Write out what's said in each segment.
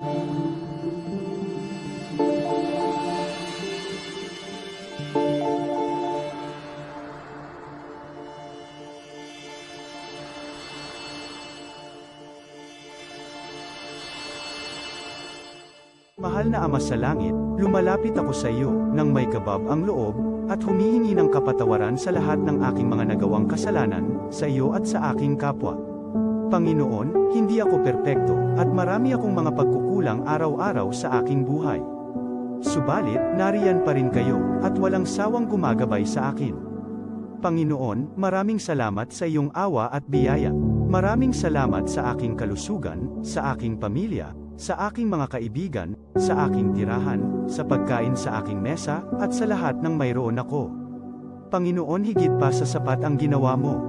Mahal na Ama sa Langit, lumalapit ako sa iyo, nang may kabab ang loob, at humihingi ng kapatawaran sa lahat ng aking mga nagawang kasalanan, sa iyo at sa aking kapwa. Panginoon, hindi ako perpekto, at marami akong mga pagkukulang araw-araw sa aking buhay. Subalit, nariyan pa rin kayo, at walang sawang gumagabay sa akin. Panginoon, maraming salamat sa iyong awa at biyaya. Maraming salamat sa aking kalusugan, sa aking pamilya, sa aking mga kaibigan, sa aking tirahan, sa pagkain sa aking mesa, at sa lahat ng mayroon ako. Panginoon, higit pa sa sapat ang ginawa mo.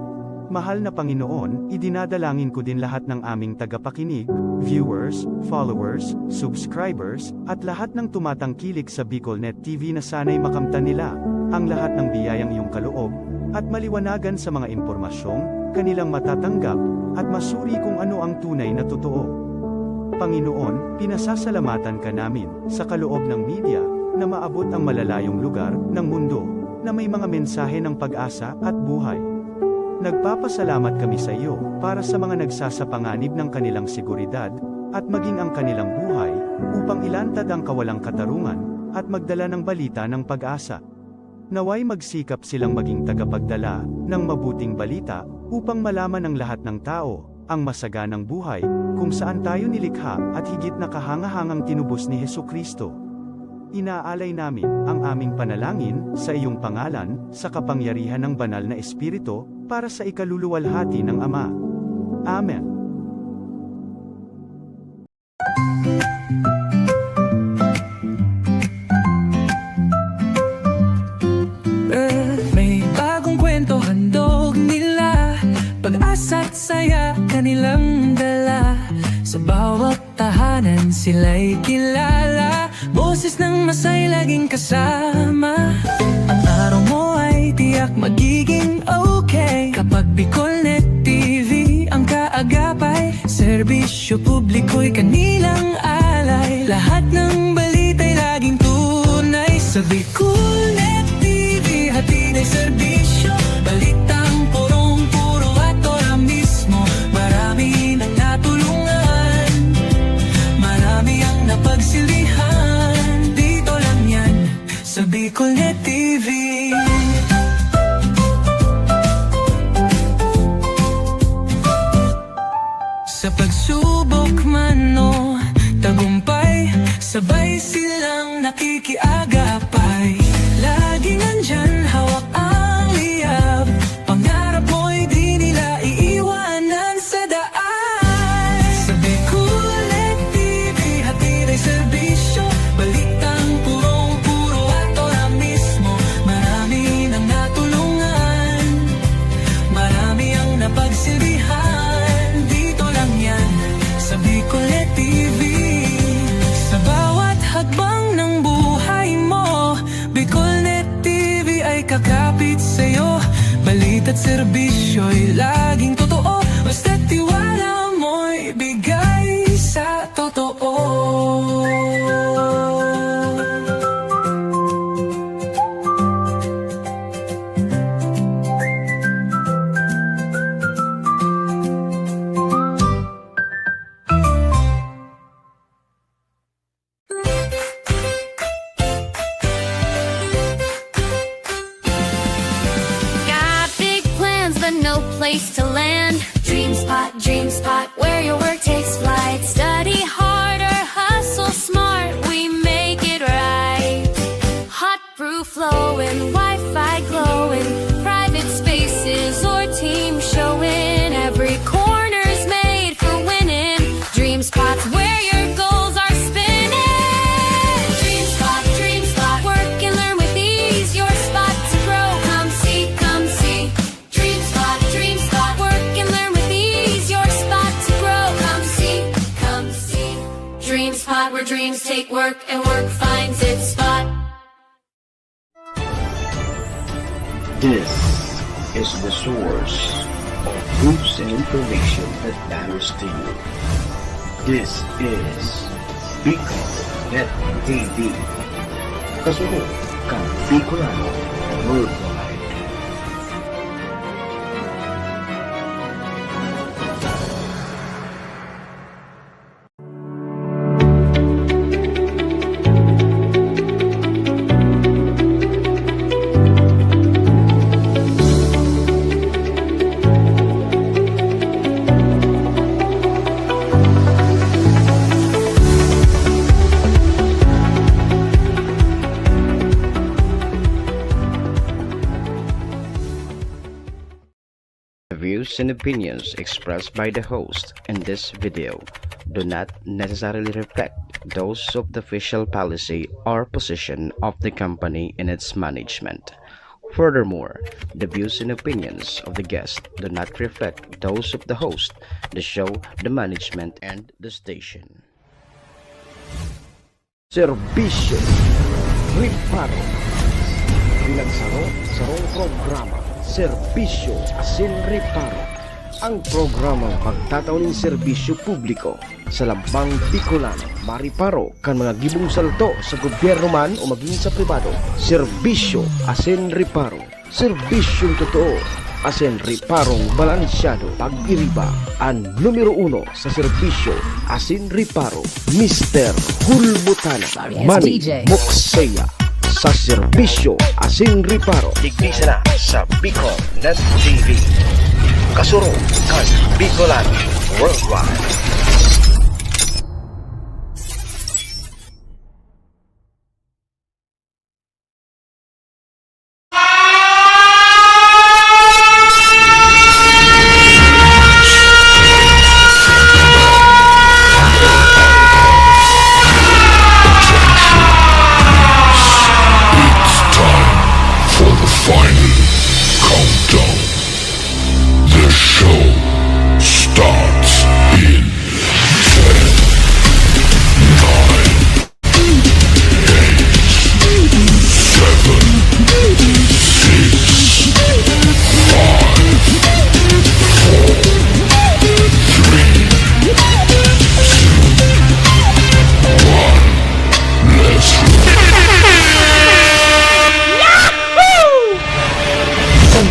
Mahal na Panginoon, idinadalangin ko din lahat ng aming tagapakinig, viewers, followers, subscribers, at lahat ng tumatangkilik sa BicolNet TV na sana'y makamtan nila ang lahat ng biyayang iyong kaloob, at maliwanagan sa mga impormasyong kanilang matatanggap, at masuri kung ano ang tunay na totoo. Panginoon, pinasasalamatan ka namin, sa kaloob ng media, na maabot ang malalayong lugar, ng mundo, na may mga mensahe ng pag-asa, at buhay. Nagpapasalamat kami sa iyo, para sa mga nagsasapanganib ng kanilang seguridad, at maging ang kanilang buhay, upang ilantad ang kawalang katarungan, at magdala ng balita ng pag-asa. Naway magsikap silang maging tagapagdala, ng mabuting balita, upang malaman ng lahat ng tao, ang masaganang buhay, kung saan tayo nilikha, at higit na kahangahangang tinubos ni Hesukristo. Inaalay namin ang aming panalangin sa iyong pangalan, sa kapangyarihan ng banal na Espiritu, para sa ikaluluwalhati ng Ama. Amen. May bagong kwento handog nila, pag-asa't saya kanilang dala. Sa bawat tahanan sila'y kilala, boses ng masay laging kasama. Ang araw mo ay tiyak magiging okay, kapag BicolNet TV ang kaagapay. Serbisyo publiko'y kanilang alay, lahat ng balita'y laging tunay. Sa BicolNet TV hatid ay serbisyo, balitang purong-puro at ora mismo. Marami nang natulungan, marami ang napagsilbihan, dito lang yan sa BicolNet TV. Sa pagsubok man o tagumpay, sabay silang nakikiagapay. Laging nandyan, hawak ang liyab, pangarap mo'y di nila iiwanan sa daan. Sa BicolNet TV hatid ay serbisyo, balitang purong-puro at ora mismo. Marami nang natulungan, marami ang napagsilbihan, dito lang yan sa BicolNet TV. Sa bawat hakbang ng buhay mo, BicolNet TV ay kakapit sa'yo. Balita't serbisyo'y laging totoo, basta't tiwala mo'y bigay sa totoo. Got big plans but no place to land. Dream spot, where your work takes flight. Study harder, hustle smart, we make it right. Hot brew flowing, Wi-Fi glowing, private spaces or team showing. Every corner's made for winning. Dream spots where your goals are spinning. Dream spot, work and learn with ease. Your spot to grow, come see, come see. Dream spot, work and learn with ease. Your spot to grow, come see, come see. Dream spot, where dreams take work and work finds its spot. This is the source of news and information that matters to you. This is Bicol Net TV. Kasunod kang Bicolano Worldwide. The views and opinions expressed by the host in this video do not necessarily reflect those of the official policy or position of the company and its management. Furthermore, the views and opinions of the guest do not reflect those of the host, the show, the management, and the station. Serbisyo Riparo Pinagsaro sarong programa Serbisyo Asin Riparo, ang programang magtatauning serbisyo publiko sa Lambang Bicolano, Mariparo kan mga gibong salto sa gobyerno man o maging sa pribado. Serbisyo Asin Riparo, serbisyong totoo asin riparong balansyado. Pag-iriba ang numero 1 sa serbisyo asin riparo, Mr. Hulbutana Manny Moxeya sa serbisyo asin riparo. Tignisa na sa Bicol Net TV. Kasuro kan Bicolano Worldwide. Final countdown. The show starts in 10, 9,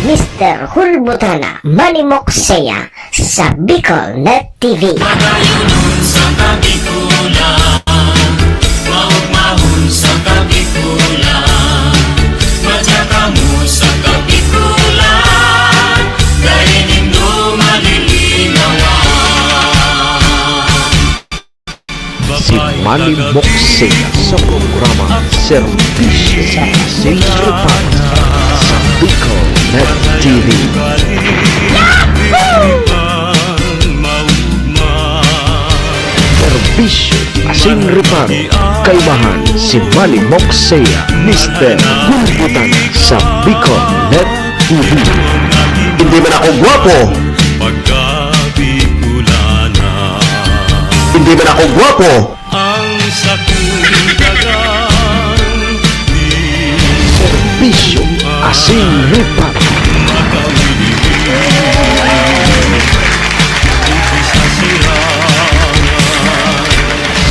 Mr. Hulbutana Manny Moxeya sa Bicol Net TV. Si Manny Moxeya sa programa Serbisyo Asin Riparo sa Bicol Net TV. Serbisyo Asin Riparo, kaibahan si Manny Moxeya, Mr. Hulbutana sa Bicol Net TV. Hindi man ako gwapo, hindi man ako gwapo, serbisyo asin riparo.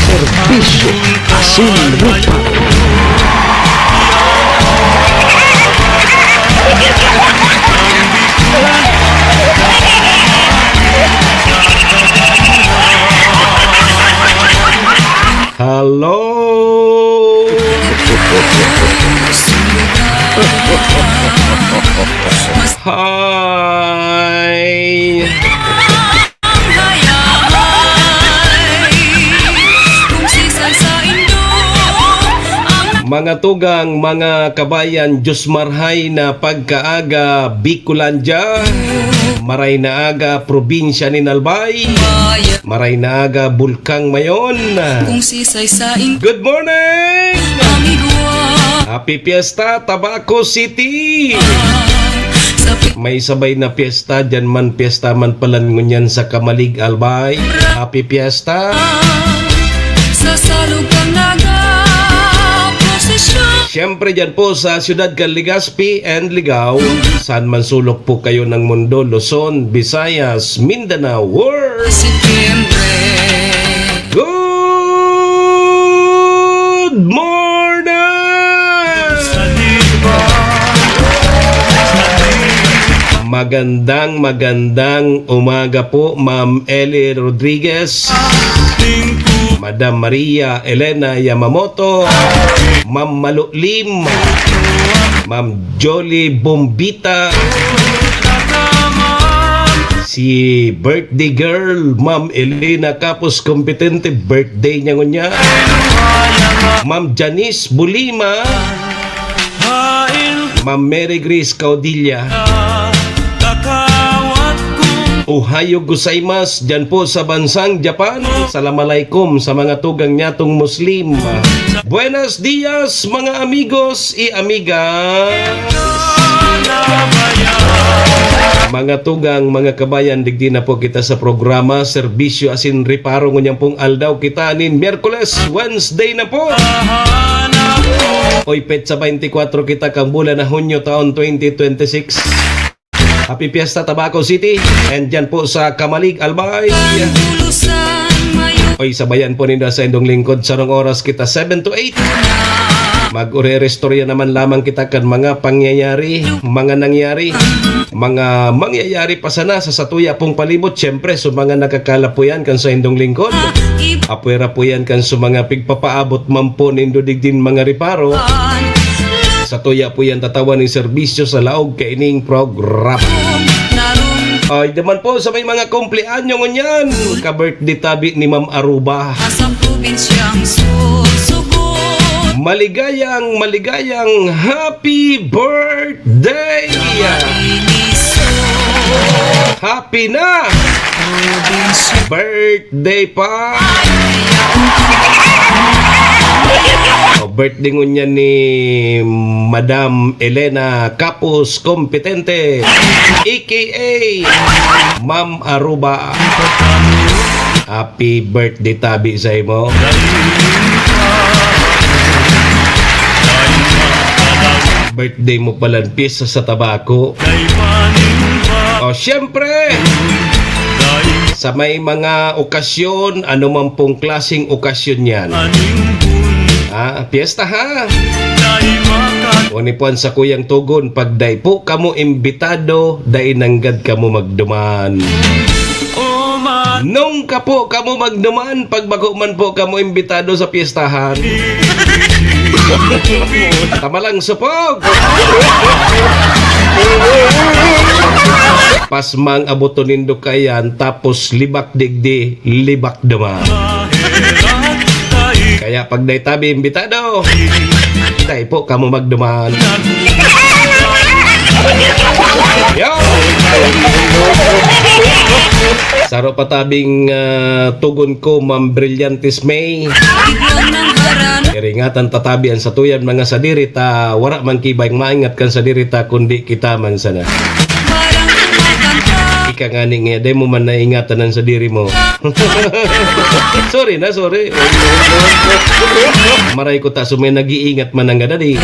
Serbisyo asin riparo. Hello. Hi. Mga tugang, mga kabayan, Diyos marhay na pagkaaga Bicolandia, maray na aga probinsya ni Nalbay, maray na aga Bulkang Mayon. Good morning! Happy Fiesta, Tabaco City! May sabay na piyesta, dyan man piyesta man palan ngunyan sa Kamalig, Albay. Happy Fiesta! Sa salubang naga prosesyon. Siyempre dyan po sa siyudad kan Legazpi and Ligao, saan man sulok po kayo ng mundo, Luzon, Visayas, Mindanao, World. September. Good magandang umaga po, Ma'am Ellie Rodriguez, Madam Maria Elena Yamamoto, Ma'am Malu Lim, Ma'am Jolie Bombita, si birthday girl, Ma'am Elena Capos Competente, birthday niya ngunya, Ma'am Janice Bulima, Ma'am Mary Grace Caudilla, Ohayo gozaimasu dyan po sa bansang Japan. Assalamualaikum sa mga tugang nyatong Muslim. Buenos dias mga amigos y amigas. Mga tugang, mga kabayan, digdi na po kita sa programa Serbisyo Asin Reparo ngunyang pong aldaw kita nin Miyerkules, Wednesday na po. Oy, petsa 24 kita kang bulan na Hunyo taon 2026. Happy Fiesta Tabaco City. And dyan po sa Kamalig, Albay. Oy, sabayan po ninyo sa indong lingkod. Sarong oras kita 7 to 8. Mag-ure-restorya naman lamang kita kan mga pangyayari, mga nangyari, mga mangyayari pa sana sa satuya pong palibot. Siyempre, so mga nakakala po yan kan sa indong lingkod. Apwera po yan kan sa mga pigpapaabot man po nindo digdin mga reparo. Sa tuya po yan tatawan ng serbisyo sa laog kaining programa. Ay, naman po sa may mga kumpleanyo ngunyan, ka-birthday tabi ni Ma'am Aruba. Maligayang happy birthday! Happy na! Birthday pa! Birthday ngunya ni Madam Elena Capos Competente aka Ma'am Aruba. Happy birthday tabi sa imo. Birthday mo pala pisa sa tabako. O syempre, sa may mga okasyon, ano man pong klaseng okasyon yan. Piyesta ha. Unipuan sa kuyang tugon, pag day po kamo imbitado, day nanggad kamo magduman. Nung ka po kamo magduman, pag bago man po kamo imbitado sa piyestahan. Tamalang supog. Pasmang aboton nindo kayan, tapos libak digdi, libak duman. Kaya pag day tabi imbitado, day po kamo magduman. Yo! Saro patabing tugon ko, Ma'am Brillantes May. Iringatan tatabian sa tuyan mga sadirita, wara man kibayng maingat kan sadirita kundi kita man sana. Ika nga nga, day mo man naingatan ng sadiri mo. Sorry. Maray ko ta, sumay nag-iingat man ang gadadi.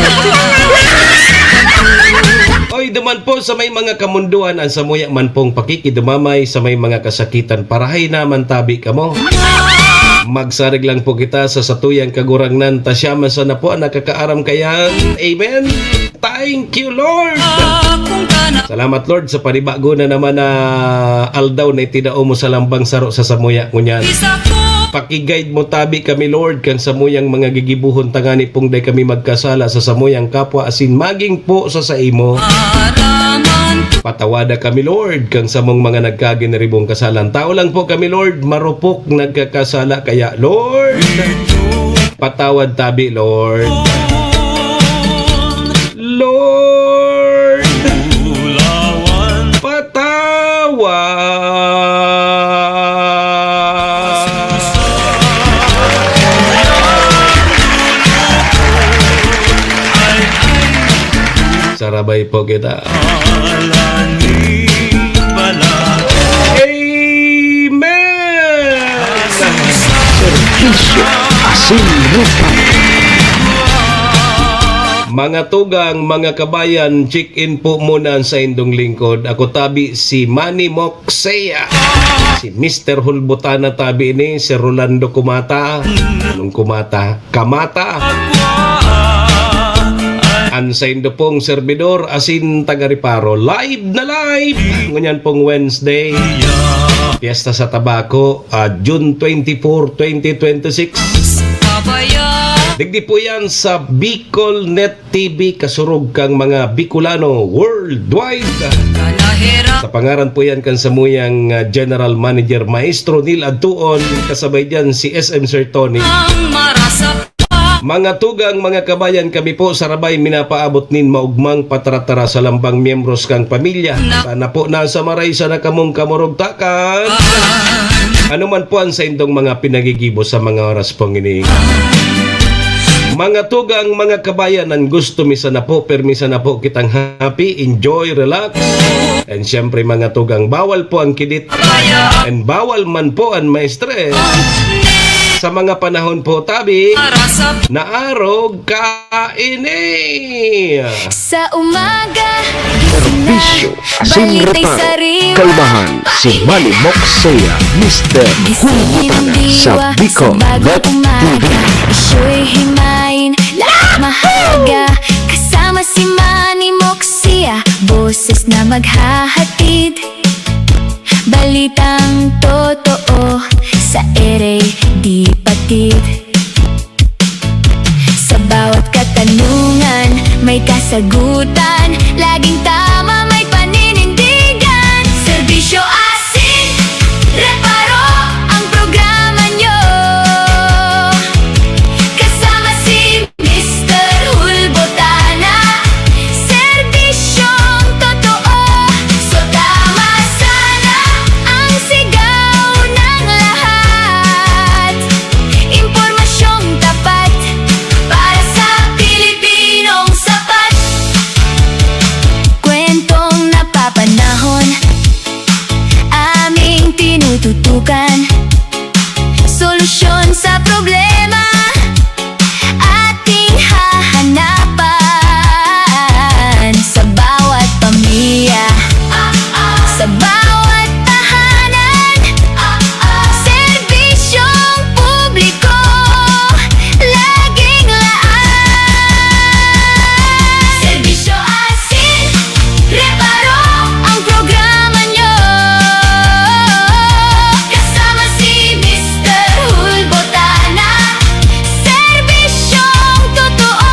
Oy, duman po sa may mga kamunduan, ang samuya man pong pakikidumamay sa may mga kasakitan, parahay naman tabi ka mo. Magsarig lang po kita sa satuyang kagurangnan, tasyaman sa na po ang nakakaaram kayan. Amen. Thank you, Lord. Salamat, Lord, sa panibago na naman na aldaw na itinao mo sa lambang saro sa samuya ngunyan. Pakiguide mo tabi kami, Lord, kan samuyang mga gigibuhon tangani pong day kami magkasala sa samuyang kapwa asin maging po sa imo. Patawada kami, Lord, kang samong mga nagkaginaribong kasalan. Tao lang po kami, Lord, marupok nagkakasala kaya, Lord, patawad tabi, Lord. Lord, patawad. Sarabay po kita. Amen! Serbisyo Asin Reparo. Mga tugang, mga kabayan, check-in po muna sa indong lingkod. Ako tabi si Manny Moxea. Si Mr. Hulbutana tabi ni si Rolando Kumata. Anong Kumata? Kamata. Ansaindo pong servidor asin taga-Riparo. Live na live! Ngunyan pong Wednesday. Fiesta sa Tabaco, June 24, 2026. Pabaya Digdi po yan sa Bicol Net TV, kasurog kang mga Bicolano worldwide. Kalahera Sa pangaran po yan kan samuyang General Manager Maestro Neil Adtuon, kasabay dyan si SM Sir Tony. ang marasap Mga tugang, mga kabayan, kami po sarabay minapaabot nin maugmang patratara sa lambang miyembros kang pamilya. Sana po nasa maray sana kamong kamurugtakan. Ano man po ang sa indong mga pinagigibo sa mga oras pong iniingat. Mga tugang, mga kabayan, ang gusto misa na po, permisa na po kitang happy, enjoy, relax. And syempre mga tugang, bawal po ang kidit. And bawal man po ang maestres. Sa mga panahon po tabi, marasap na araw kaini. Sa umaga, Serbisyo, asin balita'y reparo, sariwa. kalmahan, si Manny Moxea, Mr. Hulbutana sa Bicol Net TV. Isyo'y himayin, lahat mahaga. Kasama si Manny Moxea, boses na maghahatid. Balitang totoo, sa ere di patid. Sa bawat katanungan, may kasagutan. Laging tama, may paninindigan. Serbisyo asin, reparo ang programa nyo. Kasama si Mr. Hulbutana, serbisyong totoo. So tama sana ang sigaw ng lahat. Impormasyong tapat para sa Pilipinong sapat. Kwentong napapanahon, aming tinututukan. Solusyon sa problema, ating hahanapan. Sa bawat pamilya, sa bawat tahanan, serbisyong publiko, laging laan. Serbisyo asin, reparo ang programa nyo. Kasama si Mr. Hulbutana, serbisyong totoo.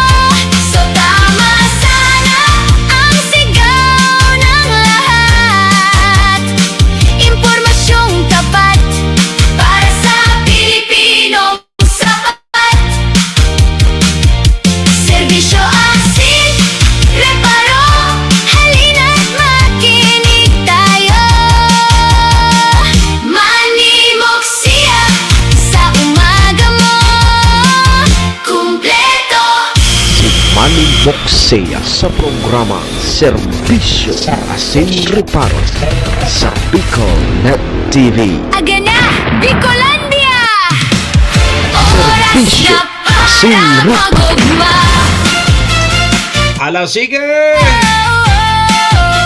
So tama sana ang sigaw ng lahat. Impormasyong tapat para sa Pilipinong sapat. Serbisyo asin, reparo, halina't makinig tayo. Manny Moxea, sa umaga mo, kumpleto. Si Manny Moxea sa programa Serbisyo, asin reparo sa Bicol Net TV. Aga na, Bicolandia! Oras Serbisyo, na asin para reparo. magugma. Ala sige!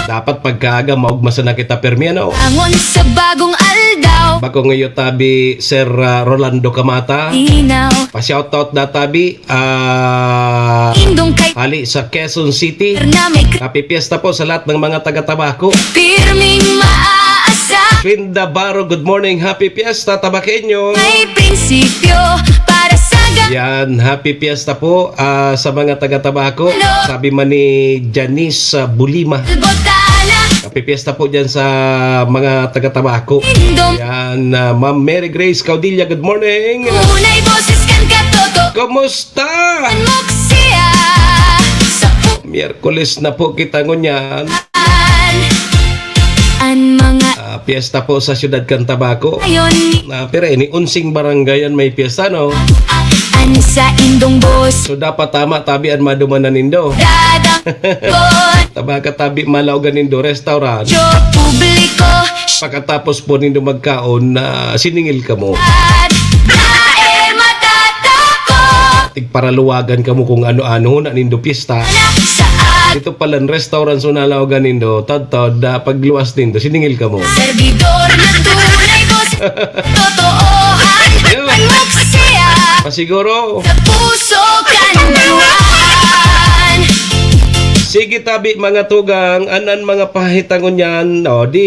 Dapat pagkaaga maugmasa na kita permiano. Angon sa bagong aldaw, Bako ngayon tabi Sir Rolando Camata. inaw, Pa-shoutout na tabi indong kay hali sa Quezon City. na may Happy Fiesta po sa lahat ng mga taga-Tabaco. pirming maaasa. Trinda Baro, good morning. Happy Fiesta, Tabaqueño. May prinsipyo para sa Yan, happy Fiesta po sa mga taga-Tabaco. Sabi man ni Janice Bulima. galbotana. Happy Fiesta po dyan sa mga taga-Tabaco. Indong Yan, Ma'am Mary Grace Caudilla, good morning. unay boses kan katoto. Kumusta? Moxea, sa Miyerkules na po kita ngunyan. an mga Fiesta po sa siyudad kan Tabaco. ayon Pero ini unsing barangayan may fiesta, no? an sa indong bos. So dapat tama tabian madumanan nindo. Dadang kon, Tabaka tabi malawgan nindo restaurant. jo publiko. Pagkatapos po nindo magkaon na siningil ka mo. At nae matatako Tigparaluwagan ka mo kung ano-ano na nindo pista. na sa Ito palang restaurant so nalawagan nindo. Tad-tad pagluwas nindo siningil ka mo. servidor na tunay bos. Totoohan an Moxea, Pasiguro. sa puso kan buwan. Sige tabi mga tugang, anan mga pahitangon yan. O, di,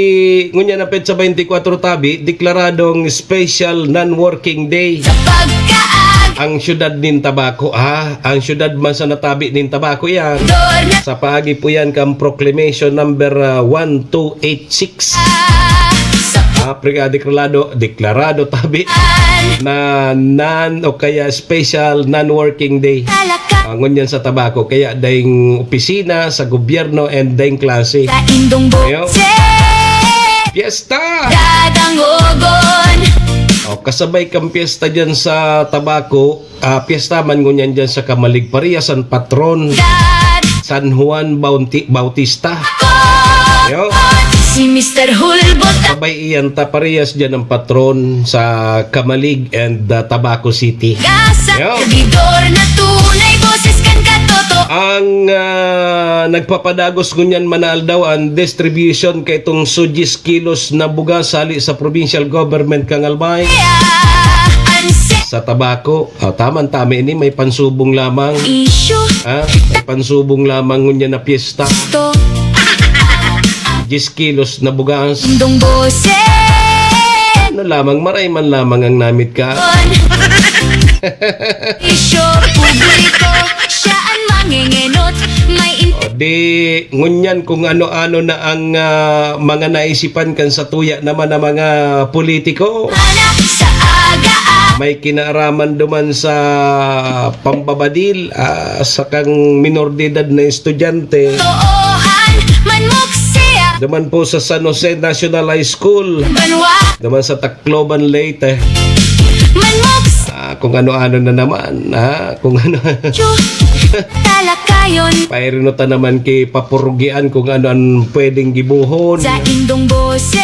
ngunyan na sa 24 tabi, deklaradong special non-working day. Pagkaag Ang syudad nin Tabaco, ang syudad man sa natabi nin Tabaco yan. na Sa paagi po yan kang proclamation number 1286. sa Deklarado tabi na o kaya special non-working day. palaka Ngunyan sa Tabaco, kaya daing opisina sa gobyerno and daing klase. sa indong Ayaw. bose Fiesta! dadangogon O, kasabay kang piyesta dyan sa Tabaco, piyesta man ngunyan dyan sa Kamalig Paria, San Patron, dad San Juan Bautista. Ayaw. si Mr. Hulbot Sabay iyan Taparias dyan ang patron sa Kamalig and Tabaco City. gasa Ayaw. servidor na tunay boses kan katoto Ang nagpapadagos ngunyan manal daw ang distribution kay itong 10 kilos na bugas sali sa provincial government kang Albay anse sa Tabaco. Tama ini may pansubong lamang. issue May pansubong lamang ngunyan na piyesta. to 10 kilos na bugas. indong bose Ano lamang, maray man lamang ang namit ka. issue publiko siya ang mangingenot may Di ngunyan kung ano-ano na ang mga naisipan kan sa tuya naman ng mga politiko. anak sa aga May kinaaraman duman sa pambabadil sa kang minor de edad na estudyante. toohan manmuksea Duman po sa San Jose National High School. banwa Duman sa Tacloban Leyte. manmuks Kung ano-ano na naman. Kung ano. talakayon Pairinota naman kay papurugian kung ano ang pwedeng gibuhon. sa indong bose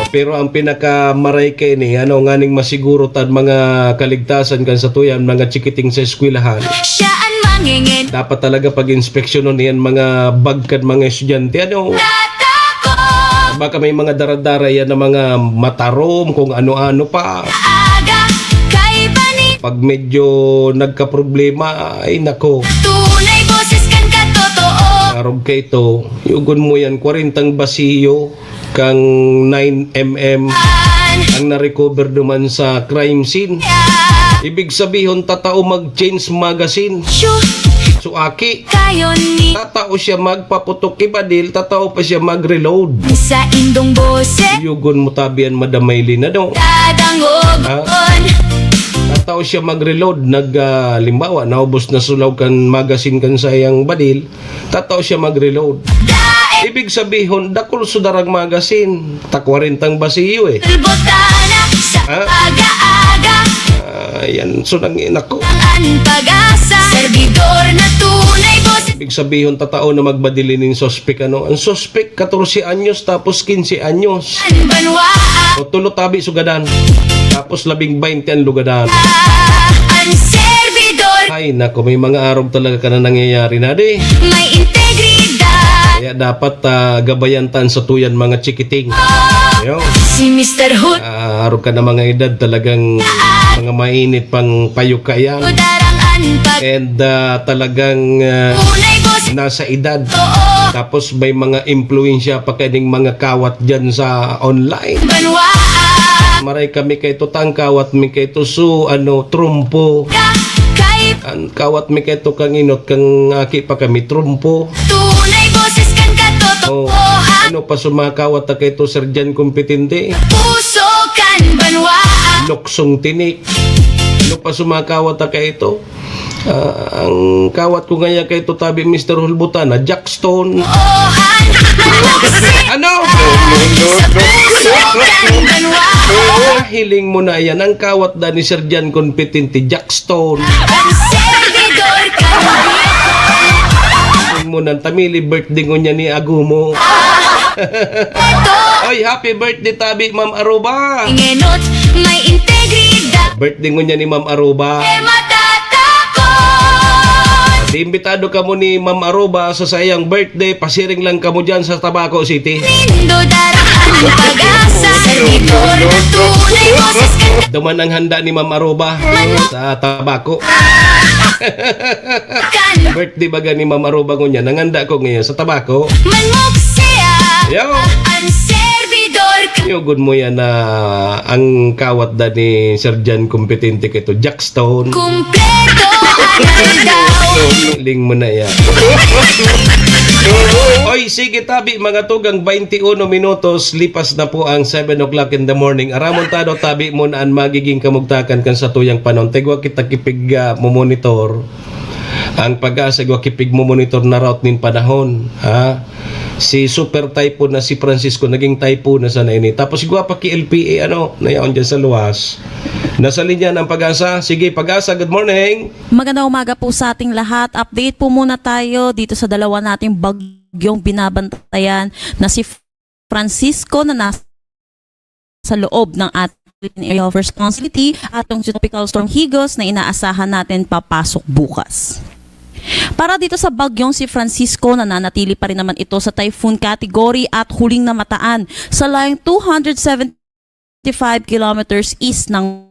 Pero ang pinakamaray kay ni nganing masiguro tad mga kaligtasan kan sa tuyan mga chikiting sa eskwelahan. siya ang mangingen Dapat talaga pag-inspeksyonon niyan mga bagkad mga estudyante. tatako Baka may mga daradara yan na mga matarom kung ano-ano pa. aga kay bani Pag medyo nagka-problema, ay nako. tunay boses kan katotoo Arog kay ito, yugon mo yan 40 basiyo kang 9mm ang na-recover naman sa crime scene. Ibig sabihin, tatao mag-change magazine. So aki, kayon ni tatao siya magpaputok kibadil, tatao pa siya mag-reload. sa indong bose Yugon mo tabian madamaylin na do. dadangogon Tatao siya mag-reload, limbawa, naubos na sulaw kan magazine kan sayang badil, tatao siya mag-reload. Ibig sabihin, dakol sudarang magazine, takwarintang basiyo eh. Tulbotana sa aga-aga Yan, so nang inako. ang pag-asa servidor na tunay boses Ibig sabihin, tatao na magbadili ng sospek. Ang sospek, 14 anyos, tapos 15 anyos. ang banwa O tulo tabi sugadan, tapos 20 ang lugadan. ang servidor Ay, nako, may mga araw talaga ka na nangyayari na di. may integridad Kaya dapat gabayantan sa tuyan mga chikiting. Yo. si Mr. Hood Araw ka na mga edad talagang mga mainit pang payuka yan. udarangan pag And talagang tunay boses nasa edad. oo Tapos may mga impluensya pa kaning mga kawat dyan sa online. banwa Maray kami kay tutang kawat mi kay tusu trumpo. kay Ang kawat mi kay to kang inot kang aki pa kami trumpo. tunay boses kan Oh, katotohanan ano pa sumakawat ta kay to serjan kompetente. puso kan banwa Loksong tinik. Ano pa sumakawat ta kay ito? Ang kawat ko ngaya kay to tabi Mr. Hulbutana, Jackstone. ohan manmuksea Ano? puso kan banwa Hiling mo na yan. Ang kawat da ni Serjan kompetente, Jackstone. ang servidor kan Hiling mo ng tamili birthday ko niya ni Agumo. Oy, happy birthday tabi Ma'am Aruba. ingenot may integridad Birthday ko niya ni Ma'am Aruba. matatakot Imbitado ka mo ni Ma'am Aruba sa sayang birthday. Pasiring lang ka mo dyan sa Tabaco City. lindo darang Ang pag-asa, servidor na tunay, boses ka Duman ang handa ni Ma'am Aruba sa tabako. kan. Birthday baga ni Ma'am Aruba ko niya. Nanganda ko ngayon sa tabako. Manmoksea, Yo! ang servidor ka. Yugod mo yan na ang kawat da ni Sir Jan kompetente kito. Jackstone. Kumpleto, anal daw. Ling mo na yan. Oy, sige tabi mga tugang 21 minutos lipas na po ang 7 o'clock in the morning. Aramon tado tabi mo na ang magiging kamugtakan kan sa tuyang panon. Tegwa kita kipig mo monitor. Ang pag-asa gwa kipig mo monitor na route nin panahon. Ha? Si super typhoon na si Francisco naging typhoon na sana ini. Tapos gwa pa ki LPA nayaon dyan sa luwas. Nasa linya ng pag-asa. Sige, pag-asa, good morning. Magandang umaga po sa ating lahat. Update po muna tayo dito sa dalawa nating bagyong binabantayan na si Francisco na nasa loob ng ating area of responsibility at ang tropical storm Higos na inaasahan natin papasok bukas. Para dito sa bagyong si Francisco, nananatili pa rin naman ito sa typhoon category at huling namataan sa layong 275 kilometers east ng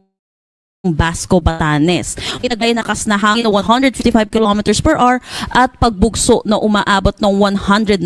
Basco, Batanes. Itagay na lakas na hangin na 155 kilometers per hour at pagbugso na umaabot ng 190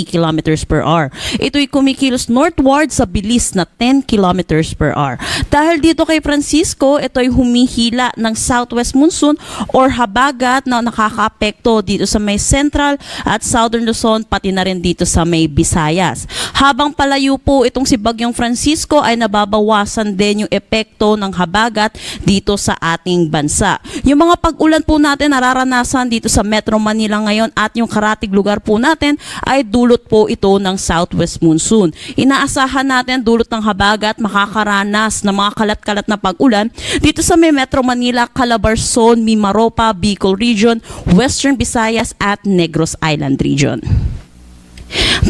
kilometers per hour. Ito'y kumikilos northward sa bilis na 10 kilometers per hour. Dahil dito kay Francisco, ito'y humihila ng southwest monsoon or habagat na nakakaapekto dito sa may central at southern Luzon pati na rin dito sa may Visayas. Habang palayo po itong si Bagyong Francisco ay nababawasan din yung epekto ng habagat dito sa ating bansa. Yung mga pag-ulan po natin nararanasan dito sa Metro Manila ngayon at yung karatig lugar po natin ay dulot po ito ng southwest monsoon. Inaasahan natin dulot ng habagat makakaranas ng mga kalat-kalat na pag-ulan dito sa may Metro Manila, Calabarzon, Mimaropa, Bicol Region, Western Visayas at Negros Island Region.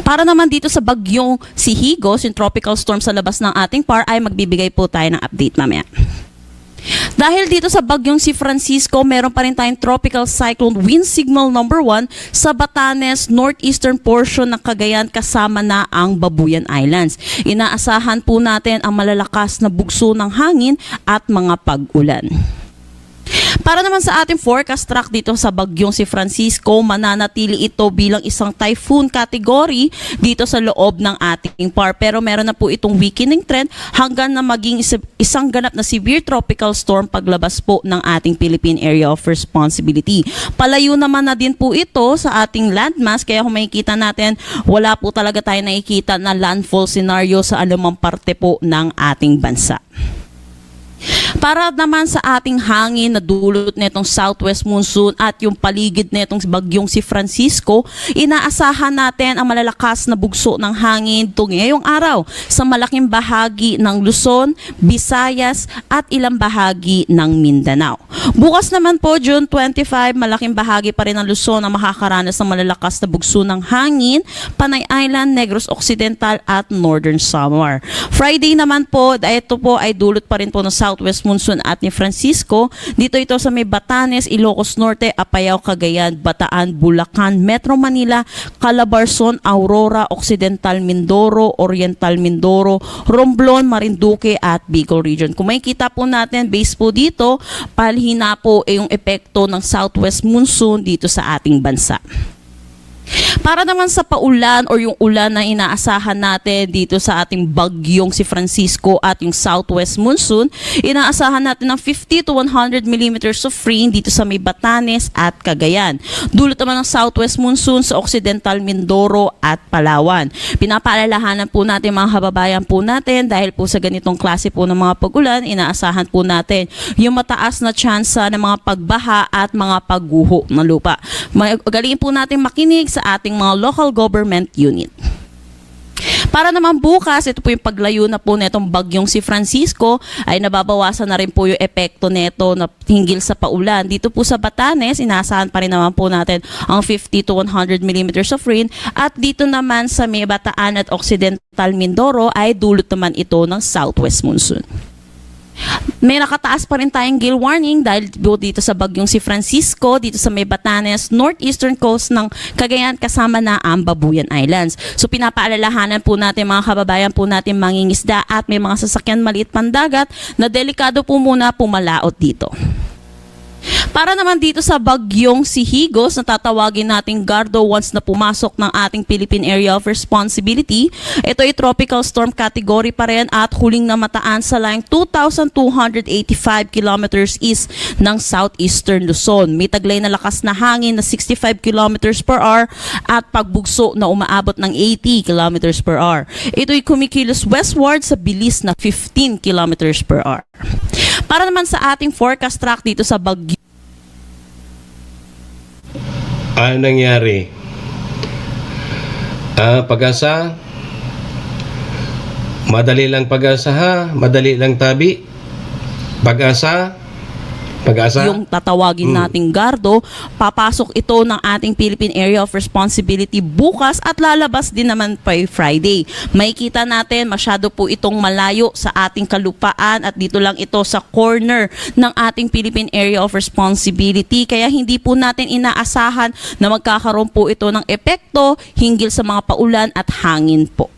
Para naman dito sa bagyong si Higos, yung tropical storm sa labas ng ating PAR ay magbibigay po tayo ng update mamaya. Dahil dito sa bagyong si Francisco, meron pa rin tayong tropical cyclone wind signal number 1 sa Batanes, northeastern portion ng Cagayan kasama na ang Babuyan Islands. Inaasahan po natin ang malalakas na bugso ng hangin at mga pag-ulan. Para naman sa ating forecast track dito sa bagyong si Francisco, mananatili ito bilang isang typhoon category dito sa loob ng ating PAR. Pero meron na po itong weakening trend hanggang na maging isang ganap na severe tropical storm paglabas po ng ating Philippine Area of Responsibility. Palayo naman na din po ito sa ating landmass, kaya kung makikita natin, wala po talaga tayo nakikita na landfall scenario sa anumang parte po ng ating bansa. Para naman sa ating hangin na dulot netong southwest monsoon at yung paligid netong bagyong si Francisco, inaasahan natin ang malalakas na bugso ng hangin ngayong araw sa malaking bahagi ng Luzon, Visayas at ilang bahagi ng Mindanao. Bukas naman po, June 25, malaking bahagi pa rin ng Luzon ang makakaranas ng malalakas na bugso ng hangin, Panay Island, Negros Occidental at Northern Samar. Friday naman po, ito po ay dulot pa rin po ng southwest monsoon at ni Francisco. Dito ito sa may Batanes, Ilocos Norte, Apayao, Cagayan, Bataan, Bulacan, Metro Manila, Calabarzon, Aurora, Occidental Mindoro, Oriental Mindoro, Romblon, Marinduque at Bicol Region. Kung makikita po natin, base po dito, palhina po yung epekto ng southwest monsoon dito sa ating bansa. Para naman sa paulan or yung ulan na inaasahan natin dito sa ating bagyong si Francisco at yung southwest monsoon, inaasahan natin ng 50 to 100 millimeters of rain dito sa may Batanes at Cagayan. Dulot naman ng southwest monsoon sa Occidental Mindoro at Palawan. Pinapaalalahanan po natin mga kababayan po natin dahil po sa ganitong klase po ng mga pag-ulan, inaasahan po natin yung mataas na tsansa ng mga pagbaha at mga pagguho ng lupa. Magaling po natin makinig sa ating mga local government unit. Para naman bukas, ito po yung paglayo na po netong bagyong si Francisco ay nababawasan na rin po yung epekto neto na hinggil sa paulan. Dito po sa Batanes, inaasahan pa rin naman po natin ang 50 to 100 millimeters of rain at dito naman sa may Bataan at Occidental Mindoro ay dulot naman ito ng southwest monsoon. May nakataas pa rin tayong gale warning dahil dito sa bagyong si Francisco, dito sa may Batanes, northeastern coast ng Cagayan kasama na ang Babuyan Islands. So pinapaalalahanan po natin mga kababayan po natin mangingisda at may mga sasakyan maliit pandagat na delikado po muna pumalaot dito. Para naman dito sa bagyong si Higos na tatawagin nating Gardo once na pumasok ng ating Philippine Area of Responsibility, ito ay tropical storm category pa rin at huling namataan sa layong 2,285 kilometers east ng southeastern Luzon. May taglay na lakas na hangin na 65 kilometers per hour at pagbugso na umaabot ng 80 kilometers per hour. Ito ay kumikilos westward sa bilis na 15 kilometers per hour. Para naman sa ating forecast track dito sa bagyo. Ano nangyari? Pag-asa? Madali lang pag-asa ha? Madali lang tabi? Pag-asa? Pag-asa? Yung tatawagin nating Gardo, papasok ito ng ating Philippine Area of Responsibility bukas at lalabas din naman pa Friday. Makikita natin masyado po itong malayo sa ating kalupaan at dito lang ito sa corner ng ating Philippine Area of Responsibility. Kaya hindi po natin inaasahan na magkakaroon po ito ng epekto hinggil sa mga paulan at hangin po.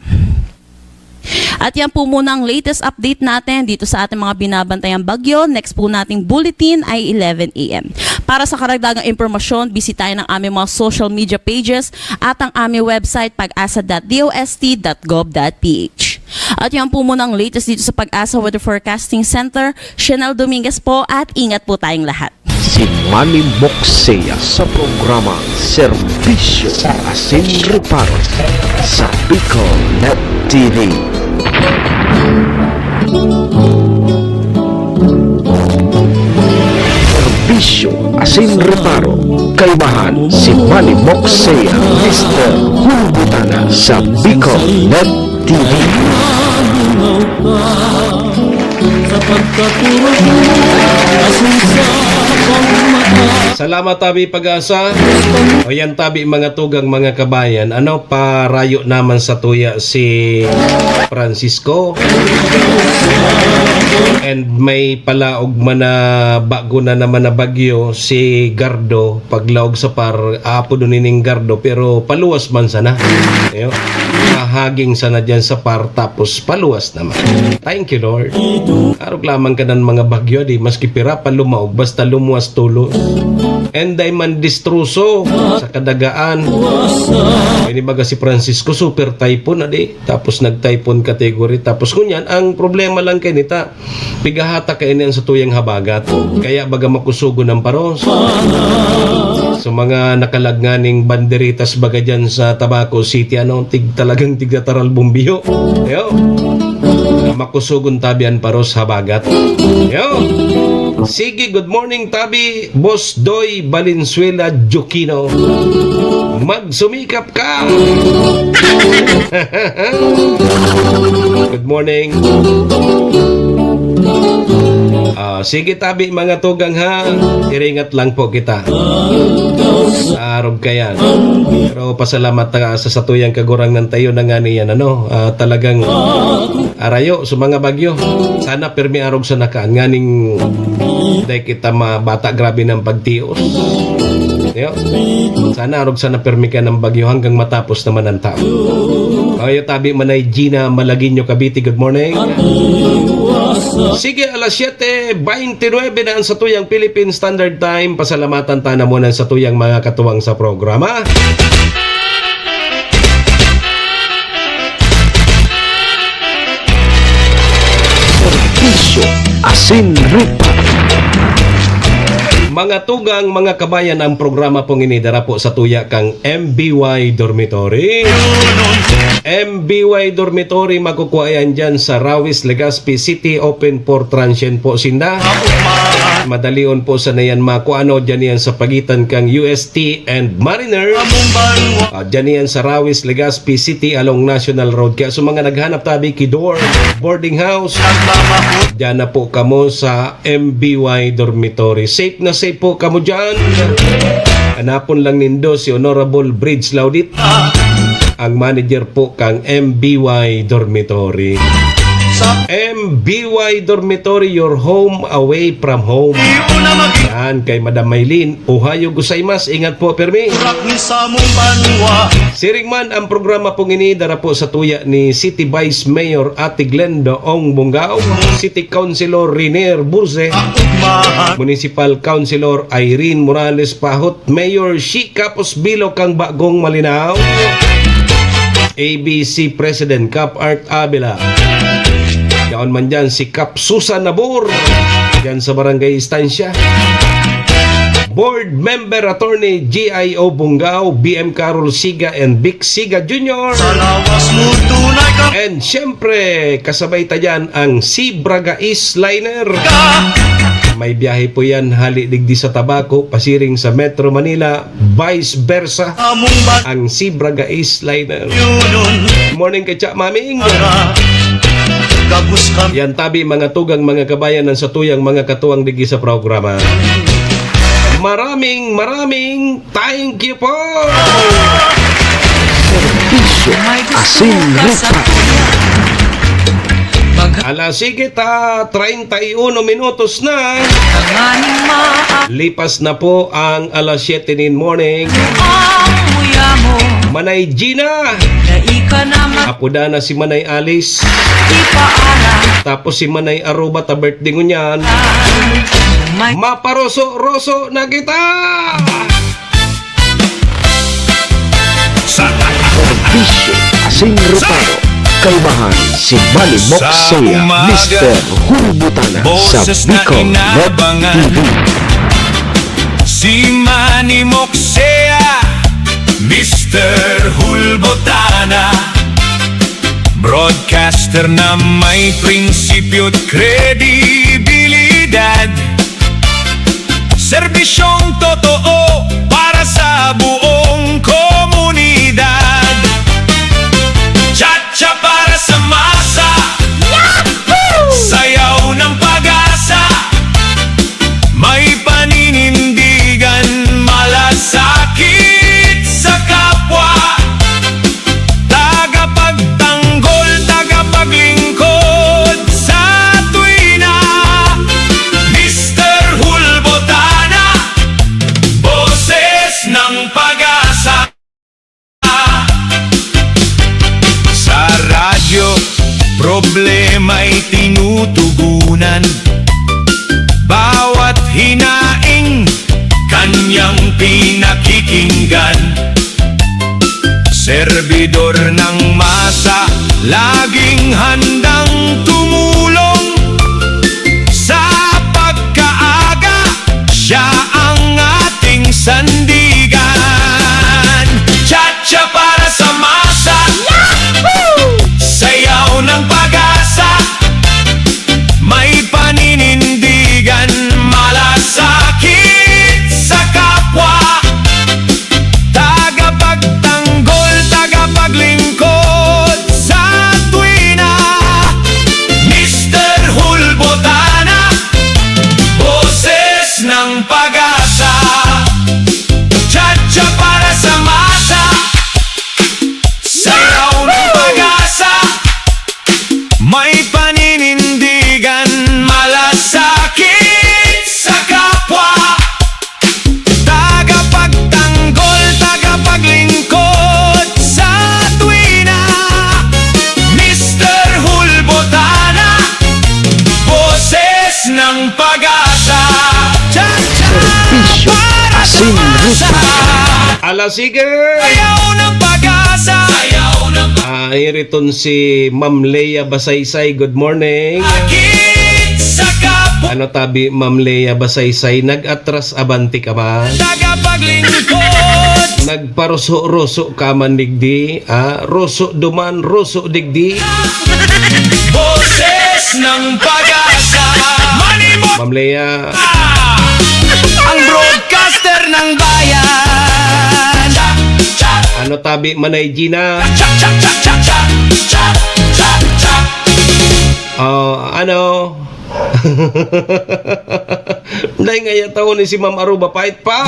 At yan po muna ang latest update natin dito sa ating mga binabantayang bagyo. Next po nating bulletin ay 11 a.m. Para sa karagdagang impormasyon, bisitahin ang aming mga social media pages at ang aming website pag-asa.dost.gov.ph. At yan po muna ang latest dito sa Pag-asa Weather Forecasting Center. Chanel Dominguez po at ingat po tayong lahat. Si Manny Moxea sa programa Serbisyo Asin Reparo sa Bicol Net TV. Serbisyo Asin Reparo, kaibahan si Manny Moxea, Mr. Hulbutana sa Bicol Net TV. Salamat tabi Pag-asa. O yan tabi mga tugang mga kabayan. Ano parayo naman sa tuya si Francisco. And may palaog man na bago na naman na bagyo si Gardo. Paglaog sa par apo dunining Gardo pero paluwas man sana. Ayo. Mahaging sana dyan sa par tapos paluwas naman. Thank you Lord. Arog lamang ka ng mga bagyo di maski pira pa lumaog basta lumuwas tulo. And ay man distruso sa kadagaan. Inibaga si Francisco super typhoon na di. Tapos nag-typhoon category. Tapos kunyan, ang problema lang kay nita, pigahata ka iniyan sa tuyang habagat. Kaya baga makusugo ng paros. So mga nakalagnaning banderitas baga dyan sa Tabaco City, talagang tigataral bumbiyo. Yo. Makusugon tabian paros habagat. Yo. Sige, good morning tabi, Boss Doy Valenzuela Jokino. Magsumikap ka. Good morning. Sige tabi mga tugang ha. Iringat lang po kita. Arog kayan. Pero pasalamat sa satuyang kagurang ng tayo na nga niyan talagang arayo sa mga bagyo. Sana permi arog sa nakaan nganing dahil kita mabata grabe ng pagtios. Yo. Sana arog sana permi ka ng bagyo hanggang matapos naman ang tao. Kayo tabi manay Gina Malaguinho Cavite, good morning. Sige, alas 7:29 na ang satuyang Philippine Standard Time. Pasalamatan ta na muna sa tuyang mga katuwang sa programa. Serbisyo Asin Reparo. Mga tugang, mga kabayan, ang programa pong inidara po sa tuya kang MBY Dormitory. MBY Dormitory makukuha yan dyan sa Rawis, Legazpi City. Open for transient po sinda. Madalion po sa nayan makuano dyan yan sa pagitan kang UST and Mariner. Dyan yan sa Rawis, Legazpi City along National Road. Kaya sa mga naghanap tabi Kidor Boarding House, dyan na po kamo sa MBY Dormitory. Safe na safe po kamo dyan. Hanapon lang nindo si Honorable Bridge Laudit, ang manager po kang MBY Dormitory. MBY Dormitory, your home away from home. Yan, kay Madam Maylin. Ohayo gozaimasu. Ingat po, Permi. Siring man ang programa pong ini dara po sa tuya ni City Vice Mayor Ate Glenda Ong Bungao, City Councilor Riner Burze, Municipal Councilor Irene Morales Pahot, Mayor Shi Capos Bilo kang Bagong Malinaw, ABC President Cap Art Abela, yaon man dyan si Cap Susan Nabor dyan sa Barangay Estancia, Board Member Attorney GIO Bungao, BM Carol Siga and Vic Siga Jr. And syempre, kasabay tayan ang Si Bragais Liner. May biyahe po yan, haliligdi sa Tabaco, pasiring sa Metro Manila, vice versa. Ang Si Bragais Liner. Morning kay Cha Maming. Yan tabi mga tugang mga kabayan ng satuyang mga katuwang digi sa programa. Maraming thank you po. Serbisyo asin reparo. Alas sige 31 minutos na. Lipas na po ang alas 7 in morning. Manay Gina. Apuda na si Manay Alice. Tapos si Manay Aruba ta birthday ko niyan. Maparoso-roso na kita. Serbisyo asin reparo. Kalbahan si Bali Moksaya, Mr. Hurbutana sa Bicol Net TV. Si Manny Moksea, Mr. Hulbotana, broadcaster na may prinsipyo at kredibilidad, serbisyong totoo para sa buong komunidad. Cha-cha para sa masa, sayaw ng pag-asa, may paninindigan, malasakit sa kapwa, tagapagtanggol, tagapaglingkod sa tuwina. Mr. Hulbotana, boses ng pag-asa. Sa radyo, problema'y tinutugunan, bawat hinaing kanyang pinakikinggan. Servidor ng masa, laging handang tumulong. Sa pagkaaga, siya ang ating sandigan. Cha-cha para sa masa, sayaw ng pag-asa, may paninindigan, malasakit sa kapwa, tagapagtanggol, tagapaglingkod sa tuwina. Mr. Hulbotana, boses ng pag-asa. Cha-cha para sa masa, sayaw ng pag-asa, may paninindigan, malasakit sa kapwa, tagapagtanggol, tagapaglingkod sa tuwina. Mr. Hulbotana, boses ng pag-asa. Cha-cha Serbisyo para sa asin masa, reparo. Alas sige. sayaw ng pag-asa, sayaw ng Iriton si Ma'am Leia Basaysay. Good morning. pag-akit sa kapwa, Ano tabi Ma'am Leia Basaysay, nag-atras abanti ka man? tagapaglingkod. Nagparoso-roso ka man digdi? Roso duman, roso digdi? Boses ng pag-asa, Manny Mo, Ma'am Leia, ang broadcaster ng bayan. Cha, cha, ano tabi Manay Gina? cha, cha, cha, cha, cha, cha, cha, cha. Ano? Dahil nga taon ni si Ma'am Aruba, pahit pa.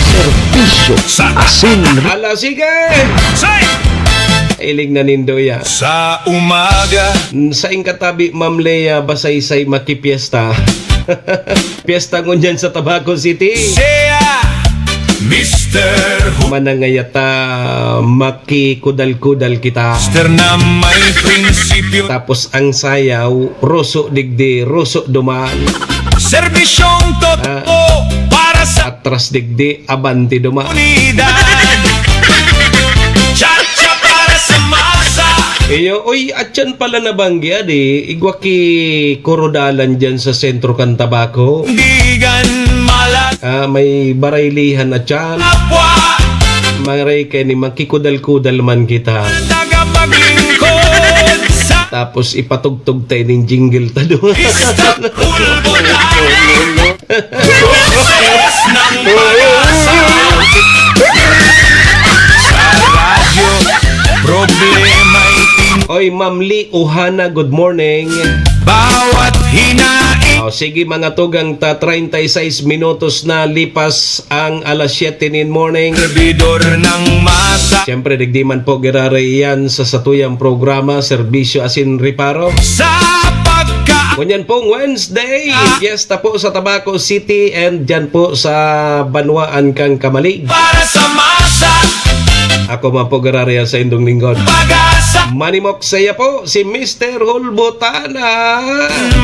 Serbisyo asin reparo. Ala, sige. Say, Ilig na nindoya. Sa umaga, Sa ingkatabi, Ma'am Lea, basaysay makipiesta. Piesta ngunyan sa Tabaco City. Sea, Mr. Manangayata, makikudal-kudal kita. Mister na may prinsipyo. Tapos ang sayaw, ruso digdi, ruso dumaan. Serbisyong totoo para sa Atras digdi, abanti dumaan. unidad. Cha-cha para sa masa. Iyo, oy, atyan pala nabanggi, adi. Igwa ki korodalan dyan sa sentro kan Tabaco. Digan malas May baraylihan at yan. kapwa. Maray kay ni makikudal-kudal man kita. Tagapaglingkod sa Tapos ipatugtog tayo ng jingle ta doon. Istanbul, Bulacan. Boses ng pag-asa. Sa radyo, problema itin. Oy, Ma'am Lee Ohana, good morning. Bawat hinaing. Sige mga tugang, 36 minutos na lipas ang alas 7 in morning. Servidor ng masa. Siyempre, digdiman po girare yan sa satuyang programa, Serbisyo Asin Reparo. Sa pagka. Kunyan pong Wednesday, fiesta po sa Tabaco City and dyan po sa Banwaan kang Kamalig. Para sa masa. Ako man po girare yan sa Indong Lingkod. Pag-asa. Manimok saya po si Mr. Hulbotana.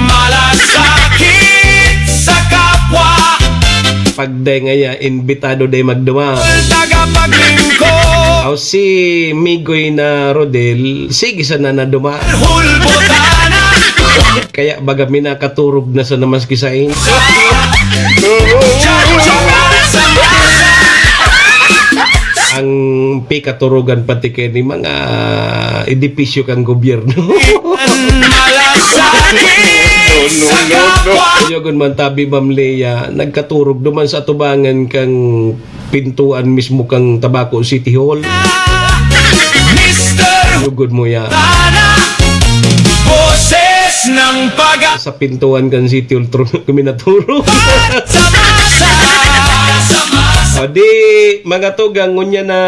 Malasakit sa kapwa. Pagday ngaya, invitado day magduma. Tagapaglingkod. Aw si Migoy na Rodel, sige sana na duma. Hulbotana. Kaya baga minakaturog na sa namaskisain. Cha-cha para sa masa. Ang pikaturugan pati kay ni mga edipisyo kang gobyerno. Malasakit sa kapwa. Yogon man tabi, Ma'am Lea, nagkaturog duman sa tubangan kang pintuan mismo kang Tabaco City Hall. Mr. Yogon mo ya. Tana. Boses ng pag-asa. Sa pintuan kang City Hall kuminaturog. Sa masa. Sa masa. O di, mga tugang, ngunya na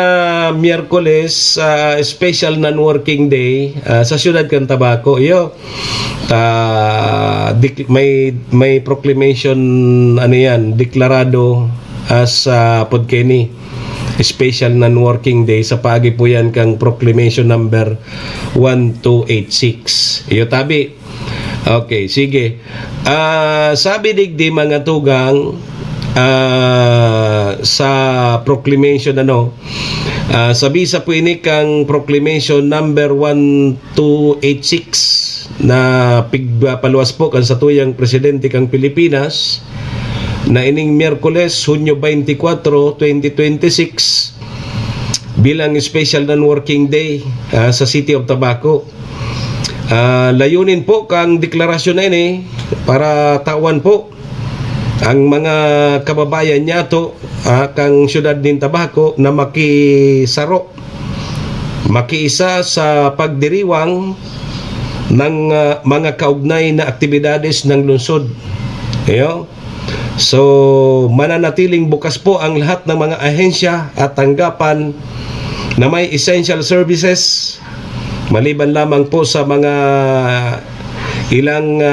Miyerkules, special non-working day sa siyudad kan Tabaco. Iyo, may proclamation, ano yan, deklarado as Podkeni. Special non-working day sa pagi po yan kang proclamation number 1286. Iyo tabi. Okay, sige. Sabi digdi mga tugang, sa proclamation sabi sa po ini kang proclamation number 1286 na pigpaluwas po kan sa tuyang presidente kang Pilipinas na ining Miyerkules, Hunyo 24, 2026 bilang special non-working day sa City of Tabaco. Layunin po kang deklarasyon na ini para tawan po ang mga kababayan niya to kang syudad din Tabaco na makisaro, makiisa sa pagdiriwang ng mga kaugnay na aktibidades ng lungsod. Ayo. So, mananatiling bukas po ang lahat ng mga ahensya at tanggapan na may essential services, maliban lamang po sa mga ilang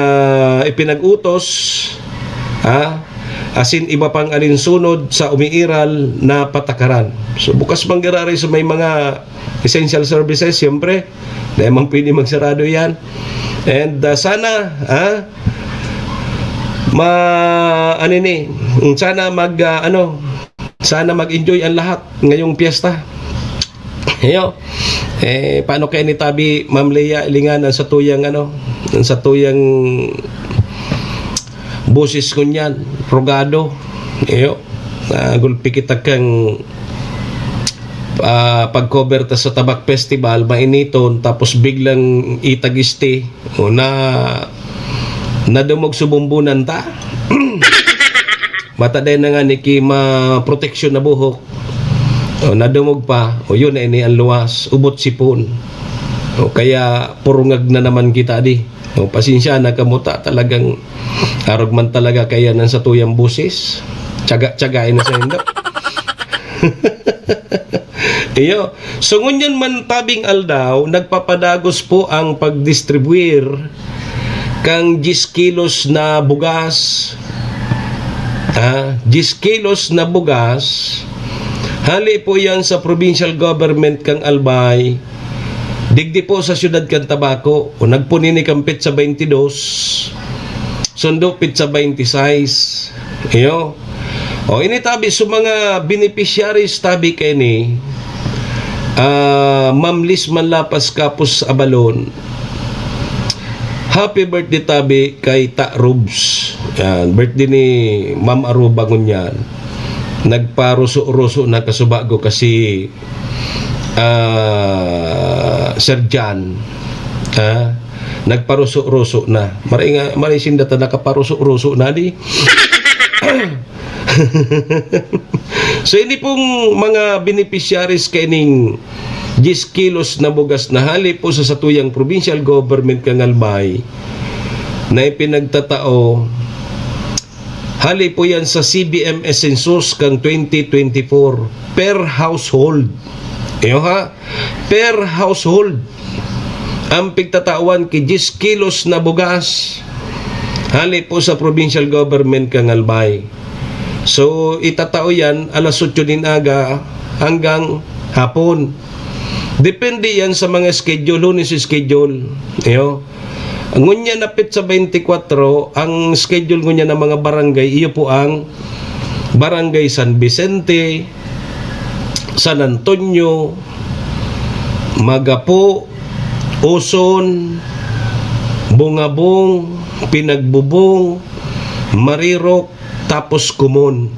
ipinag-utos asin iba pang alinsunod sa umiiral na patakaran. So bukas manggirari sa may mga essential services, siyempre dahil mang pwede magsarado yan. And sana sana mag-enjoy ang lahat ngayong piyesta. Ayo. Paano kaya ni tabi, Ma'am Lea, ilinganan sa tuyang sa tuyang boses ko niyan, rogado. Iyo, gulpi kita kang pag-cover ta sa Tabak Festival, mainiton, tapos biglang itagisti, na dumog subumbunan ta. Mata din na nga ni Kima proteksyon na buhok. Nadumog pa, yun na ini ang luwas, ubot sipon. Kaya purungag na naman kita di. Pasensya na kamuta, talagang arog man talaga kaya nan sa tuyang busis. Tsaga-tsagain na sa indo. Iyo. So ngunyan man tabing aldaw, nagpapadagos po ang pagdistribuir kang 10 kilos na bugas. 10 kilos na bugas. Hali po yan sa provincial government kang Albay. Digdi po sa syudad kang Tabaco. O nagpunini kang pizza 22. Sundo pizza 26. Iyo. O ini tabi sa mga beneficiaries tabi kay ni Ma'am Liz Manlapas Kapos Abalon. Happy birthday tabi kay Ta Rubs. Yan, birthday ni Ma'am Aruba ngunyan. Nagparuso-ruso na kasubago kasi Sir John. Nagparuso-ruso na. Maray sindata nakaparuso-ruso na di. So ini pong mga beneficiaries kaning 10 kilos na bugas na hali po sa satuyang provincial government kang Albay na ipinagtatao. Hali po yan sa CBMS census kang 2024 per household. Iyo ha? Per household. Ang pigtatawan ki 10 kilos na bugas. Hali po sa provincial government kang Albay. So itatao yan alas 8 din aga hanggang hapon. Depende yan sa mga schedule, Lunes schedule. Iyo. Ngunya napit sa 24, ang schedule ngunya ng mga barangay, iyo po ang Barangay San Vicente, San Antonio, Magapo, Oson, Bungabong, Pinagbubong, Marirok, tapos Kumon.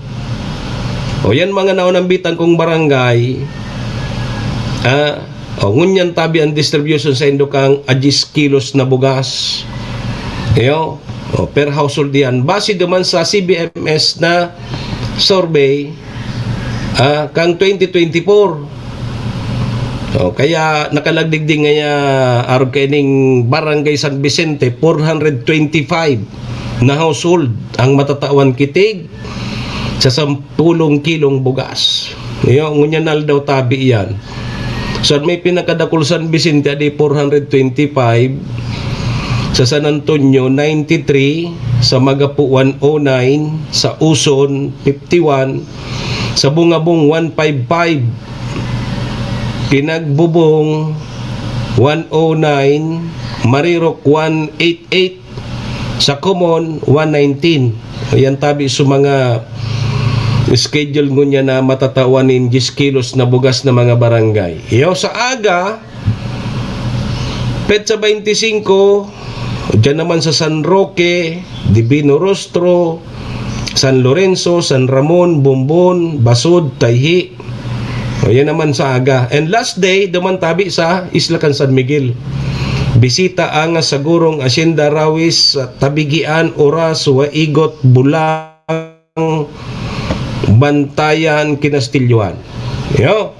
O yan mga naunang bitang kong barangay. Ngunyan tabi ang distribution sa Indokang 10 kilos na bugas. Iyo, per household yan. Base duman sa CBMS na survey kang 2024. Kaya nakalagdigding nga araw kaning Barangay San Vicente 425 na household ang matatawan kitig sa 10 kilong bugas. Iyo, ngunyan daw tabi yan. So may pinakadakul San Vicente adi 425, sa San Antonio 93, sa Magapu 109, sa Uson 51, sa Bungabong 155, Pinagbubong 109, Marirok 188, sa Kumon 119. Ayan tabi sa mga schedule ngunya na matatawanin 10 kilos na bugas na mga barangay. Iyo sa aga petsa 25 dyan naman sa San Roque, Divino Rostro, San Lorenzo, San Ramon, Bombon, Basud, Tayhi. O yan naman sa aga. And last day duman tabi sa Isla Can San Miguel. Bisita ang Sagurong Asyenda Rawis, Tabigian, Oras, Waigot, Bulang, Bantayan, Kinastilyoan. Yo.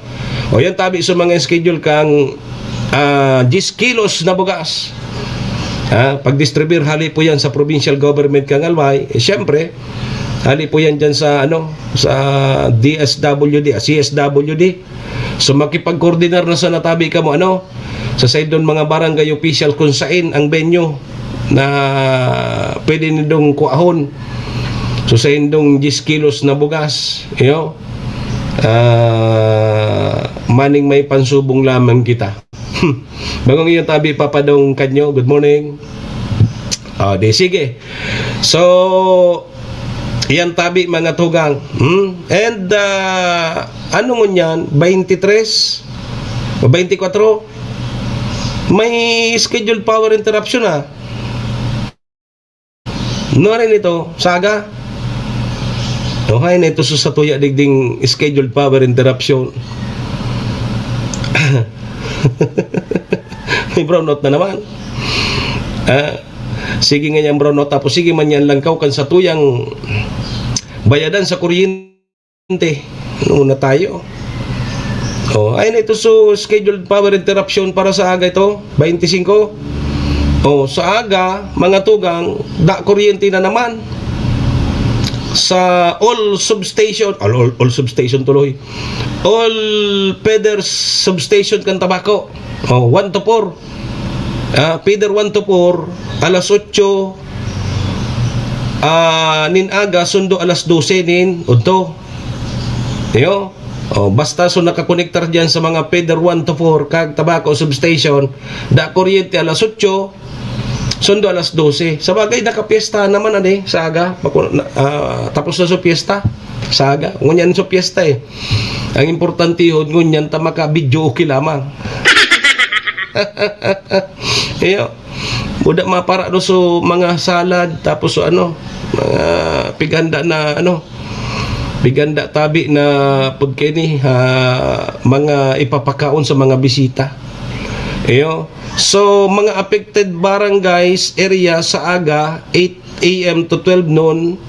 O yan tabi sa mga schedule kang 10 kilos na bugas. Pag-distribute hali po yan sa provincial government kang Albay. Siyempre, hali po yan dyan sa sa DSWD, CSWD. So makipag-coordinar na sa natabi ka mo sa side doon mga barangay official kung saan ang venue na pwede nidong kuahon. So sa indong 10 kilos na bugas, maning may pansubong lamang kita. Bagong iyo tabi papadong kanyo. Good morning. Di sige. So yan tabi mga tugang. And ano ngunyan 23 o 24 may scheduled power interruption no rin ito saga. Okay na ito sa tuya digding scheduled power interruption. May brownout na naman. Sige nga yan brownout tapos sige man yan langkaw kan sa tuyang bayadan sa kuryente. Ano na tayo? Ay na ito so scheduled power interruption para sa aga ito 25. Sa aga mga tugang da kuryente na naman. sa all substation, all substation tuloy. All feeder substation kan tabako. 1 to 4. Feeder 1 to 4, alas 8 nin aga sundo alas 12 nin udto. Yo. Basta so nakakonektar diyan sa mga feeder 1 to 4 kag tabako substation, da kuryente alas 8 sundo alas 12. Sa bagay nakapiesta naman ani sa aga. Tapos na sa piesta sa aga. Ngunyan sa piesta Ang importante yun ngunyan ta maka video okay lamang. Iyo. Budak mapara do so mga salad tapos so mga piganda na biganda tabi na pagkini mga ipapakaon sa mga bisita. Iyo. So mga affected barangays area sa aga 8 AM to 12 noon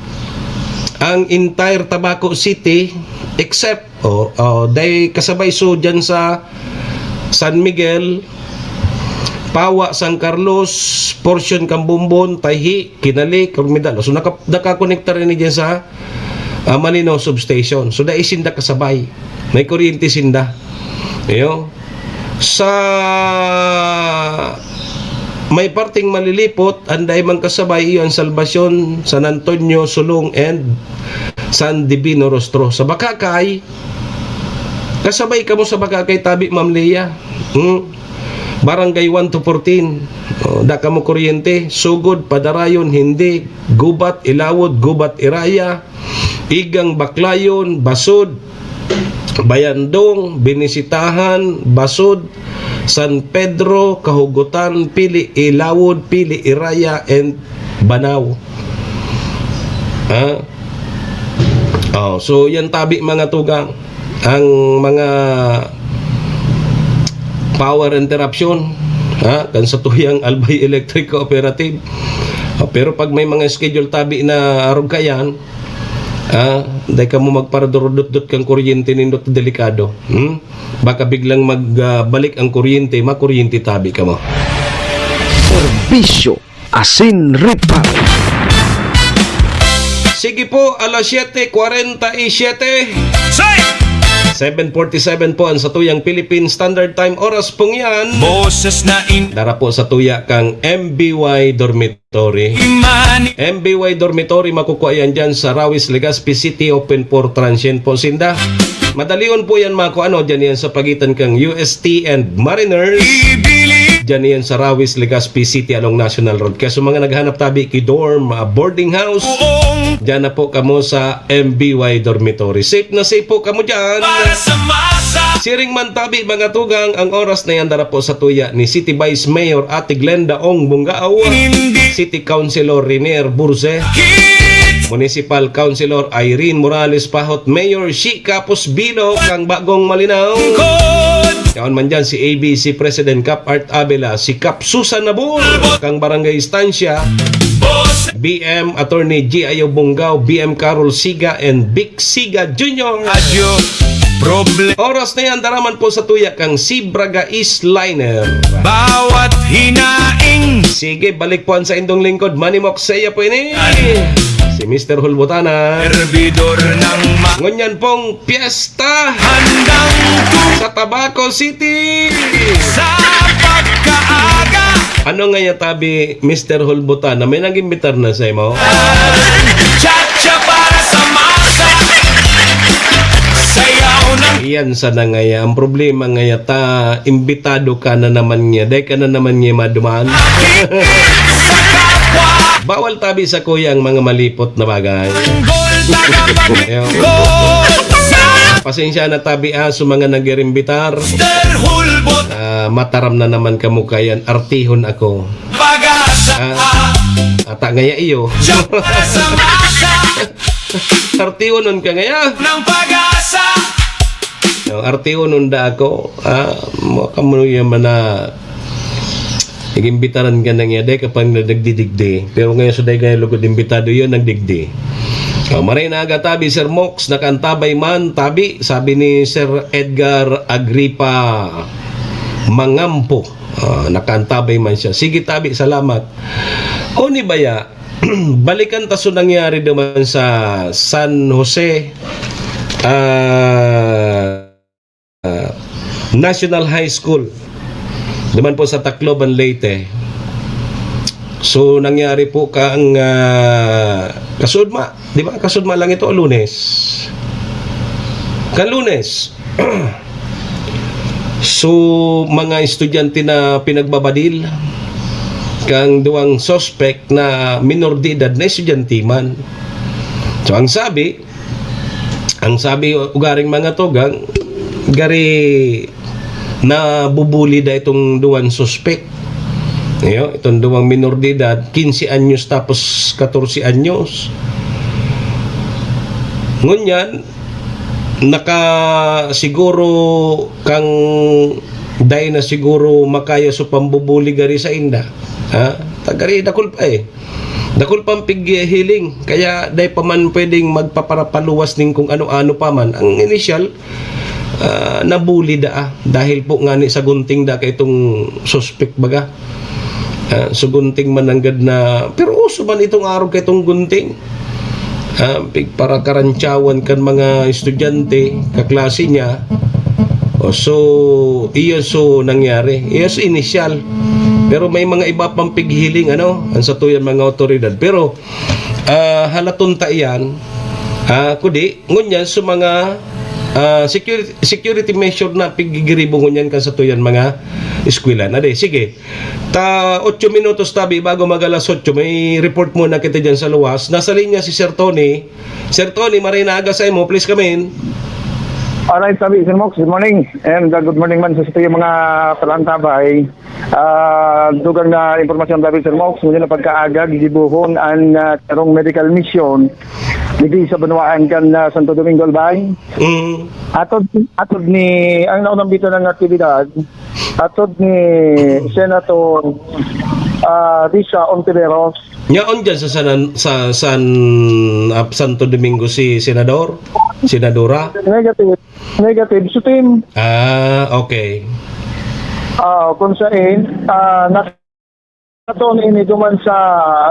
ang entire Tabaco City except day kasabay so dyan sa San Miguel, Pawa, San Carlos, portion Kambumbon, Tayhi, Kinali, Cormidal. So nakakonekta rin dyan sa Malinaw substation. So dahil sinda kasabay. May kuryente sinda. Iyo. Sa may parting malilipot, anday man kasabay iyon Salvacion, San Antonio, Sulong, and San Divino Rostro. Sa Bakakay, kasabay ka mo sa Bakakay, tabi Ma'am Leia. Barangay 1 to 14. Da ka mo kuryente. Sugod, Padarayon, Hindi, Gubat, Ilawod, Gubat, Iraya, Igang, Baklayon, Basud, Bayandong, Binisitahan, Basud, San Pedro, Kahugutan, Pili, Ilawod, Pili, Iraya, and Banaw. So yan tabi mga tugang ang mga power interruption kan sa tuyang Albay Electric Cooperative. Pero pag may mga schedule tabi na arog kayan, dahil ka mo magparadurudot kang kuryente nindot delikado. Baka biglang magbalik ang kuryente, makuryente tabi ka mo. Serbisyo asin reparo. Sige po, alas 7:47. 7:47 po ang sa tuyang Philippine Standard Time. Oras pong yan. Boses na Dara po sa tuya kang MBY Dormitory. MBY Dormitory makukuha yan dyan sa Rawis, Legazpi City, open for transient po sinda. Madalion po yan makuha dyan yan sa pagitan kang UST and Mariners. Dyan yan sa Rawis, Legazpi City along National Road. Kaya sa mga naghanap tabi ki-dorm, boarding house, dyan na po kamo sa MBY Dormitory. Safe na safe po kamo dyan. Siring man tabi mga tugang, ang oras na yan dara po sa tuya ni City Vice Mayor Ate Glenda Ong Bungao, City Councilor Renier Burse, Municipal Councilor Irene Morales Pahot, Mayor Shi Capos Bilo kang Bagong Malinaw. Kaon man dyan si ABC President Cap Art Abela, si Cap Susan Nabul kang Barangay Estancia, BM Attorney G. Ayaw Bungao, BM Carol Siga, and Vic Siga Jr. Oras na yan, daraman po sa tuya kang si Braga East Liner. bawat hinaing. Sige, balik po sa indong lingkod. Manimok saya po ini. Si Mr. Hulbutana. Servidor ng Ngunyan pong piyesta handang sa Tabaco City. sa pagkaaga. Ano nga tabi, Mr. Hulbutana? May nag-imbitar na sa mo? Chacha para sa masa. Sayaw ng Iyan sa na ngaya. Ang problema ngaya ta, imbitado ka na naman niya. Dahil ka na naman niya madumaan. sa kapwa. Bawal tabi sa kuya ang mga malipot na bagay. Gold Gold sa Pasensya na tabi sa mga nag-irimbitar. Mr. Hulbot. Mataram na naman kamukayan. Artihon ako. Pag-asa. Ata ngaya iyo. Joke para sa masa. Artihonon ka ngaya. Ng pag-asa. Artihonon da ako. Kamu yaman na nag-imbitaran ka na nga kapag nagdidigdi. Pero ngayon suday kaya lugod imbitado yun, nagdigdi. Maray na aga tabi, Sir Mox, nakantabay man, tabi, sabi ni Sir Edgar Agripa Mangampo. Nakantabay man siya. Sige tabi, salamat. O ni Baya, balikan taso nangyari naman sa San Jose National High School naman po sa Tacloban, Leyte. So nangyari po kang kasudma, di ba? Kasudma lang ito, Lunes. Kan Lunes. So mga estudyante na pinagbabadil kang duwang suspect na minor de edad na estudyante man. So ang sabi ugaring mga togang gari na bubuli da itong duwang suspect. Itong duwang minor de edad, 15 anyos tapos 14 anyos. Ngunyan, siguro kang dahil na siguro makaya so pambubuli gari sa inda. Tagari dakul pa Dakul pang pighiling. Kaya dahil pa man pwedeng magpaparapaluwas ning kung ano-ano pa man. Ang initial, nabuli dahil po nga ni sa gunting da kay itong suspect baga. So gunting mananggad na pero uso man itong araw kay itong gunting para karantsawan kan mga estudyante kaklase niya. So iyon nangyari iyon initial, pero may mga iba pang pighiling ang satuyan mga otoridad, pero halaton ta iyan kudi ngunyan sa mga security measure na pigigiribo ngunyan kan satuyan mga eskwela. Sige, 8 minutos tabi bago mag-alas 8, may report muna kita dyan sa luwas. Nasa linya si Sir Tony. Sir Tony, marinaga sa imo, please come in. Alright, sabi, Sir Mox, good morning. And good morning man sa yung mga kalantabay. Dugang na informasyon sabi, Sir Mox, muli na pagkaaga, gigibuhon ang tarong medical mission hindi sa Banuaan kan Santo Domingo Albay. Atod ni ang naunang bito ng aktibidad, atod ni Senator Risa Ontiveros. Yaon dyan sa Santo Domingo si Senadora? Negative. So, team. Okay. Kung saan, natoon ini duman sa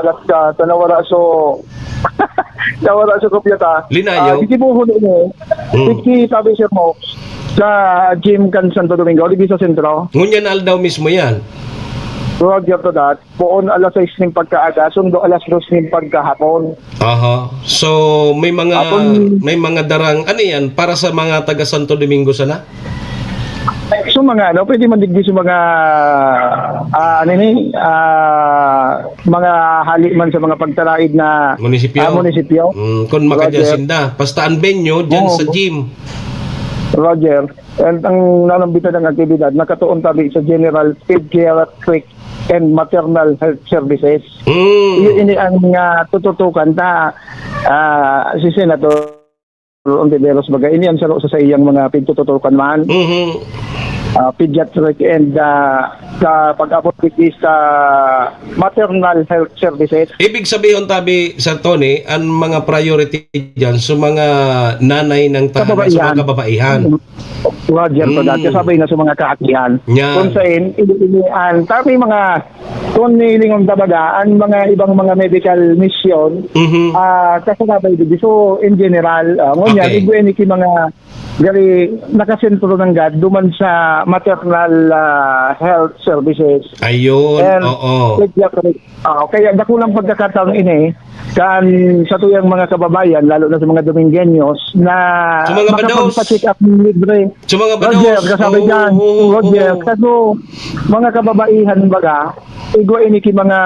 alat ka, tanawara so kopyata. Linayo? Ikibuhon ini, sabi Sir Mox, sa gym kan Santo Domingo, di sa sentro. Ngunyan daw mismo yan? Roger to that, poon alas 6 ng pagkaaga, sundo alas 2 ng pagkahapon. So may mga darang ano yan para sa mga taga Santo Domingo sana? So mga pwede man digdi sa mga mga hali man sa mga pagtalaid na munisipyo. Kung makadyasinda, pastaan benyo dyan sa gym. Roger. And ang nalambitan ng aktibidad, nakatuon tabi sa General Pediatric and Maternal Health Services. Ini ang tututukan si Senator Ontiveros bagay. Ini ang saro sa iyang mga pintututukan man. Pediatric and sa pag-abot sa Maternal Health Services. Ibig sabihin tabi, Sir Tony, ang mga priority dyan sa mga nanay ng tahanan, sa mga kababaihan. Roger to that. Kasabay na sa mga kaakihan. Kung saan, ilian, tabi mga kung nilingong tabagaan, mga ibang mga medical mission, kasabay din. So, in general, ngunyan, iguin iki mga gari nakasentro ng GAD duman sa maternal health services. Ayun, oo. Kaya dakulang pagkakataon ini kan sa tuyang mga kababayan, lalo na sa mga Domingueños na makapagpa-check up libre. Sa mga bados. Roger, kasabay dyan. Roger, kaso mga kababaihan baga, igo ini ki mga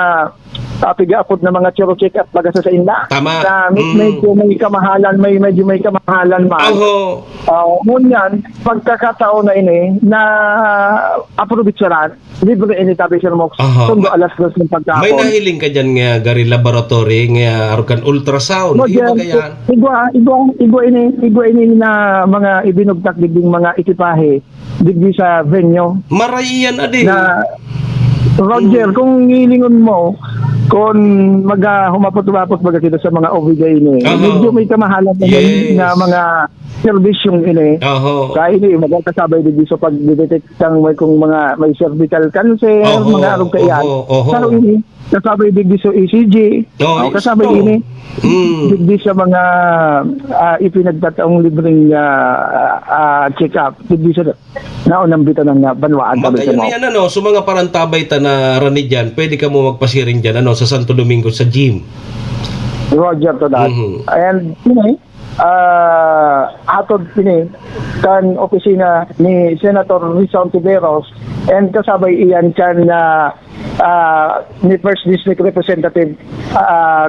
piga-apod na mga check up baga sa inda. Tama. Na medyo may kamahalan, medyo may kamahalan man. Ngunyan, pagkakataon na ini na approve siya libre ini tabi Sir Mox. Sundo alas 2 ng pagkakon. May nahiling ka dyan nga gari laboratory nga arukan ultrasound. Iba kaya? Igo ini na mga ibinugtak digding mga ekipahe digdi sa venue. Marayan adi. Na Roger, kung hilingon mo, kung humapot-humapot baga kita sa mga OVJ ini, medyo may kamahalan na mga servisyong ini. Oho. Kaya ini magkasabay din sa pag-detect may kung mga may cervical cancer, Oho, mga arog kayan. oho. Pero ini kasabay din sa ECG. Oh, Kasabay ito. ini Mm. digdi sa mga ipinagtataong libreng check-up. Digdi sa naunang bito ng banwaan. Magayon yan ano, so mga parantabay ta na rani dyan, pwede ka mo magpasiring dyan ano, sa Santo Domingo sa gym. Roger to that. Mhm. And yun atod pini kan opisina ni Senator Risa Ontiveros and kasabay iyan kan ni First District Representative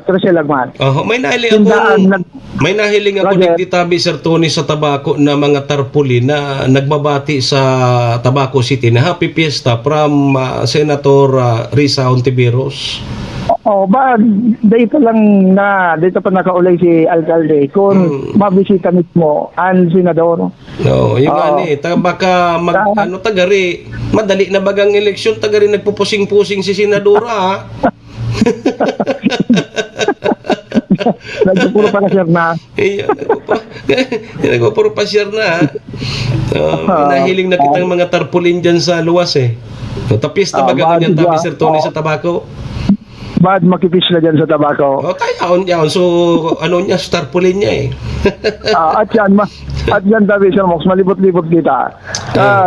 Crisel Lagman. May nahiling Tindaan ako, nag- may nahiling ako Roger. digdi tabi Sir Tony sa Tabaco na mga tarpaulin na nagbabati sa Tabaco City na Happy Fiesta from Senator Risa Ontiveros. Ba dito pa nakaulay si alkalde kung mabisita mismo ang senador. No, yung Oo. baka tagari, madali na bagang eleksyon, tagari nagpupusing-pusing si senadora. Ha? Nagpupuro pa na sir na. Nagpupuro pa share na. Nahiling na kitang mga tarpaulin dyan sa luwas eh. Tapis na bagang ganyan tabi Sir Tony sa Tabaco. Bad makipis na dyan sa Tabaco. Tayaon yaon. So, ano niya, tarpaulin niya eh. At yan David Sir Mox, malibot-libot kita.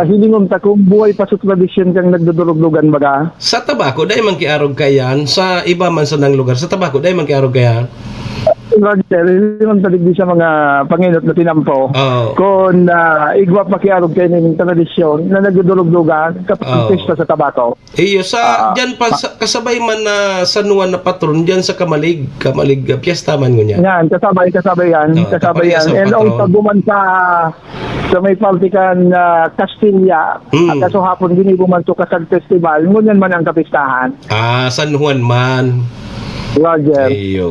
Hilingon ta kung buhay pa sa tradisyon kang nagdudulog-lugan baga. Sa Tabaco, dahil man kiarog kayan. Sa iba man sa nang lugar. Sa Tabaco, dahil man kiarog kayan. Roger, hilingon ta digdi sa mga panginot na tinampo. Kung igwa pakiarog kayo ng tradisyon na nagdudulog-lugan kapag pista sa Tabaco. Iyo, dyan pa, kasabay man na San Juan na patron, dyan sa Kamalig, piyesta man ngunyan. Yan, kasabay yan. Kasabay yan. sa And patron. also buman sa may partikan Castilla. At kaso hapon ginibuman to Kasag Festival. Ngunyan man ang kapistahan. San Juan man. Roger. Iyo.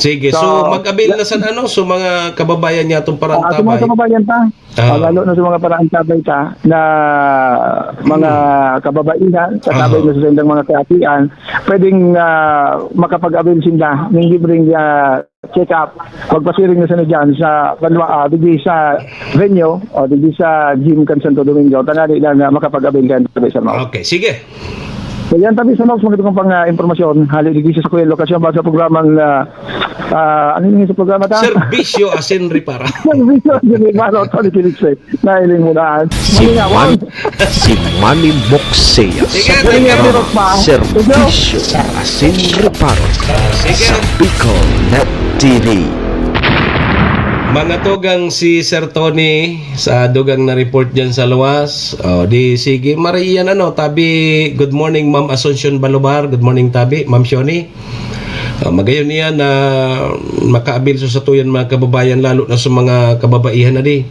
Sige, so mag-abil na sa so mga kababayan niya itong Sa mga parantabay. kababayan ta, lalo na sa mga parang tabay ta na mga kababaihan, katabay na sa sendang mga kaatian, pwedeng makapag-abil sila ng libreng check-up. Magpasiring na sila dyan sa digdi sa venue o digdi sa gym kan Santo Domingo. Tanali lang na makapag-abil kan sa mga. Okay, sige. So yan tabi sa Nox, magandang pang informasyon. Hali digdi sa kuya lokasyon ba sa programang ano yung sa programa ta? Serbisyo asin repara. Serbisyo asin repara. Nahiling mo na. Si Manny Moxea Sige, sa sige. programa Serbisyo Asin Reparo sa Bicol Net TV. Mga tugang si Sir Tony sa dugang na report dyan sa luwas. Di sige, mariyan tabi, good morning Ma'am Asuncion Balubar, good morning tabi, Ma'am Shoni. Magayon niya na makaabil sa tuyan mga kababayan, lalo na sa mga kababaihan na di.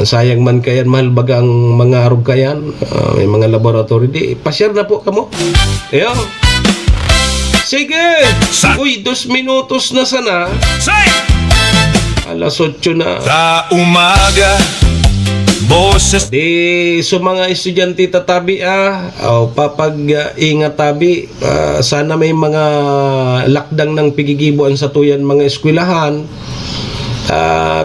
Sayang man kayan, mahal bagang mga arog kayan, may mga laboratory di. Pa-share na po kamo. Ayo. Sige! Uy, 2 minutos na sana. Alas 8 na. Sa umaga, boses Di so mga estudyante tatabi papag-ingat tabi, sana may mga lakdang ng pigigibuan sa tuyan mga eskwelahan.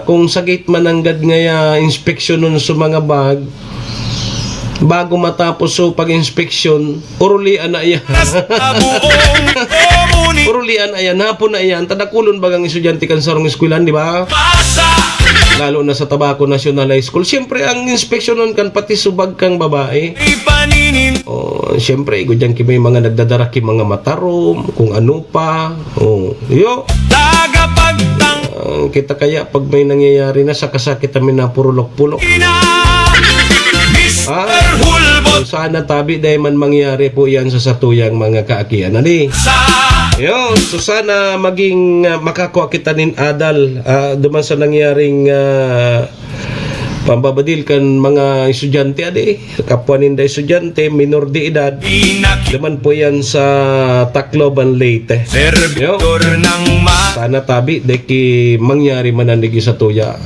Kung sakit man ang gad ngaya inspeksyon nun sa mga bag, bago matapos so pag-inspeksyon, urulian na yan. Urulian na yan, hapon na yan, tadakulon bagang estudyante kan sarong eskwelahan, di ba? Lalo na sa Tabaco National High School. Siyempre, ang inspeksyon nun kan pati subag kang babae. Siyempre, dyan may mga nagdadaraki mga matarom, kung ano pa. Kita kaya pag may nangyayari na sa kasakit namin na purulok-pulok. Sana tabi dahil man mangyari po yan sa satuyang mga kaakian. So sana maging makakuha kita nin adal duman sa nangyaring pambabadil kan mga estudyante kapwa ninda estudyante minor de edad duman po yan sa Tacloban Leyte. Sana tabi dahil mangyari mananigi sa tuya.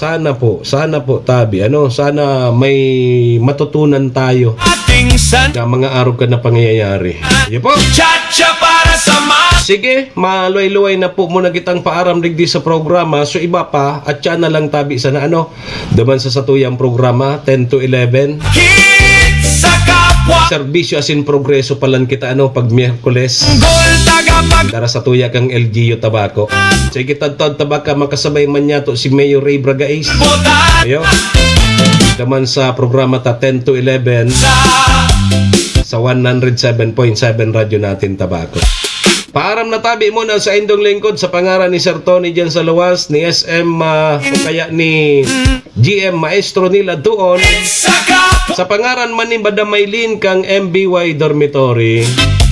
Sana po tabi sana may matutunan tayo minsan na mga araw ka na pangyayari. Sige po. Cha-cha para sa Sige, maluay-luay na po muna kitang paaram digdi sa programa. So iba pa, at siya na lang tabi sa na duman sa satuyang programa, 10 to 11. hit sa kapwa. Serbisyo as in progreso palan kita pag Miyerkules. Gol tagapag Dara sa tuya kang LGU Tabaco. Sige, tad tabaka makasabay man niya to si Mayor Ray Bragais. buta Ayo. Daman sa programa ta 10 to 11 sa 107.7 radyo natin Tabaco. Paaram na tabi mo na sa indong lingkod sa pangaran ni Sir Tony dyan sa Luwas, ni SM o kaya ni GM Maestro nila doon. sa kapwa. Sa pangaran man ni Badamaylin kang MBY Dormitory,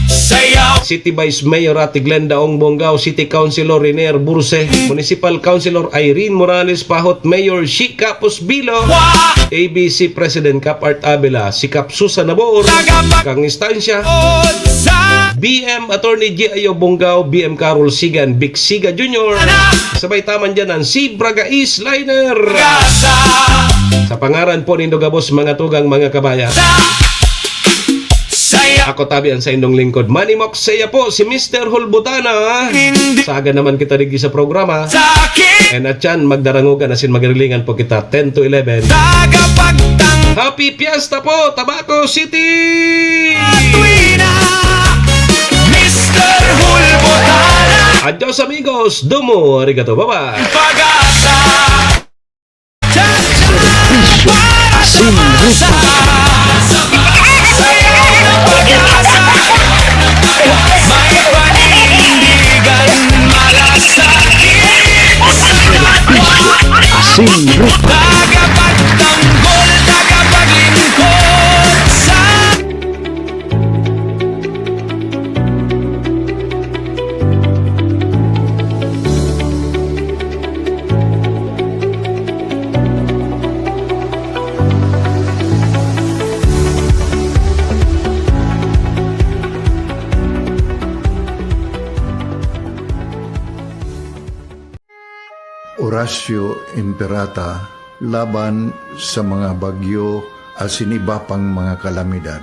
Sayaw City Vice Mayor Ate Glenda Ong Bonggao, City Councilor Renier Burse, Municipal Councilor Irene Morales Pahot, Mayor Shika Pusbilo, ABC President Cap Art Abela, si Cap Susan Nabor, kang instansya, sa BM Attorney G. Ayo Bonggao, BM Carol Sigan, Big Siga Jr., sabay taman dyan ang si Bragais Liner. gasa. Sa pangaran po ni Dogabos mga tugang mga kabaya, Sayaw ako tabi ang sa indong lingkod. Manny Moxeya po, si Mr. Hulbutana. hindi Saga naman kita digi sa programa. sa akin. And at yan, magdarangugan asin magrilingan po kita 10 to 11. Tagapagtang Happy Fiesta po, Tabaco City! tuwina. Mr. Hulbutana Adios amigos, domo, arigato, bye-bye! pag-asa. Cha-cha para sa masa. Sayaw na pag-asa. May panindigan malasakit sa kapwa. Tagapagtanggol, tagapaglingkod sa Horacio Imperata laban sa mga bagyo asin iba pang mga kalamidad.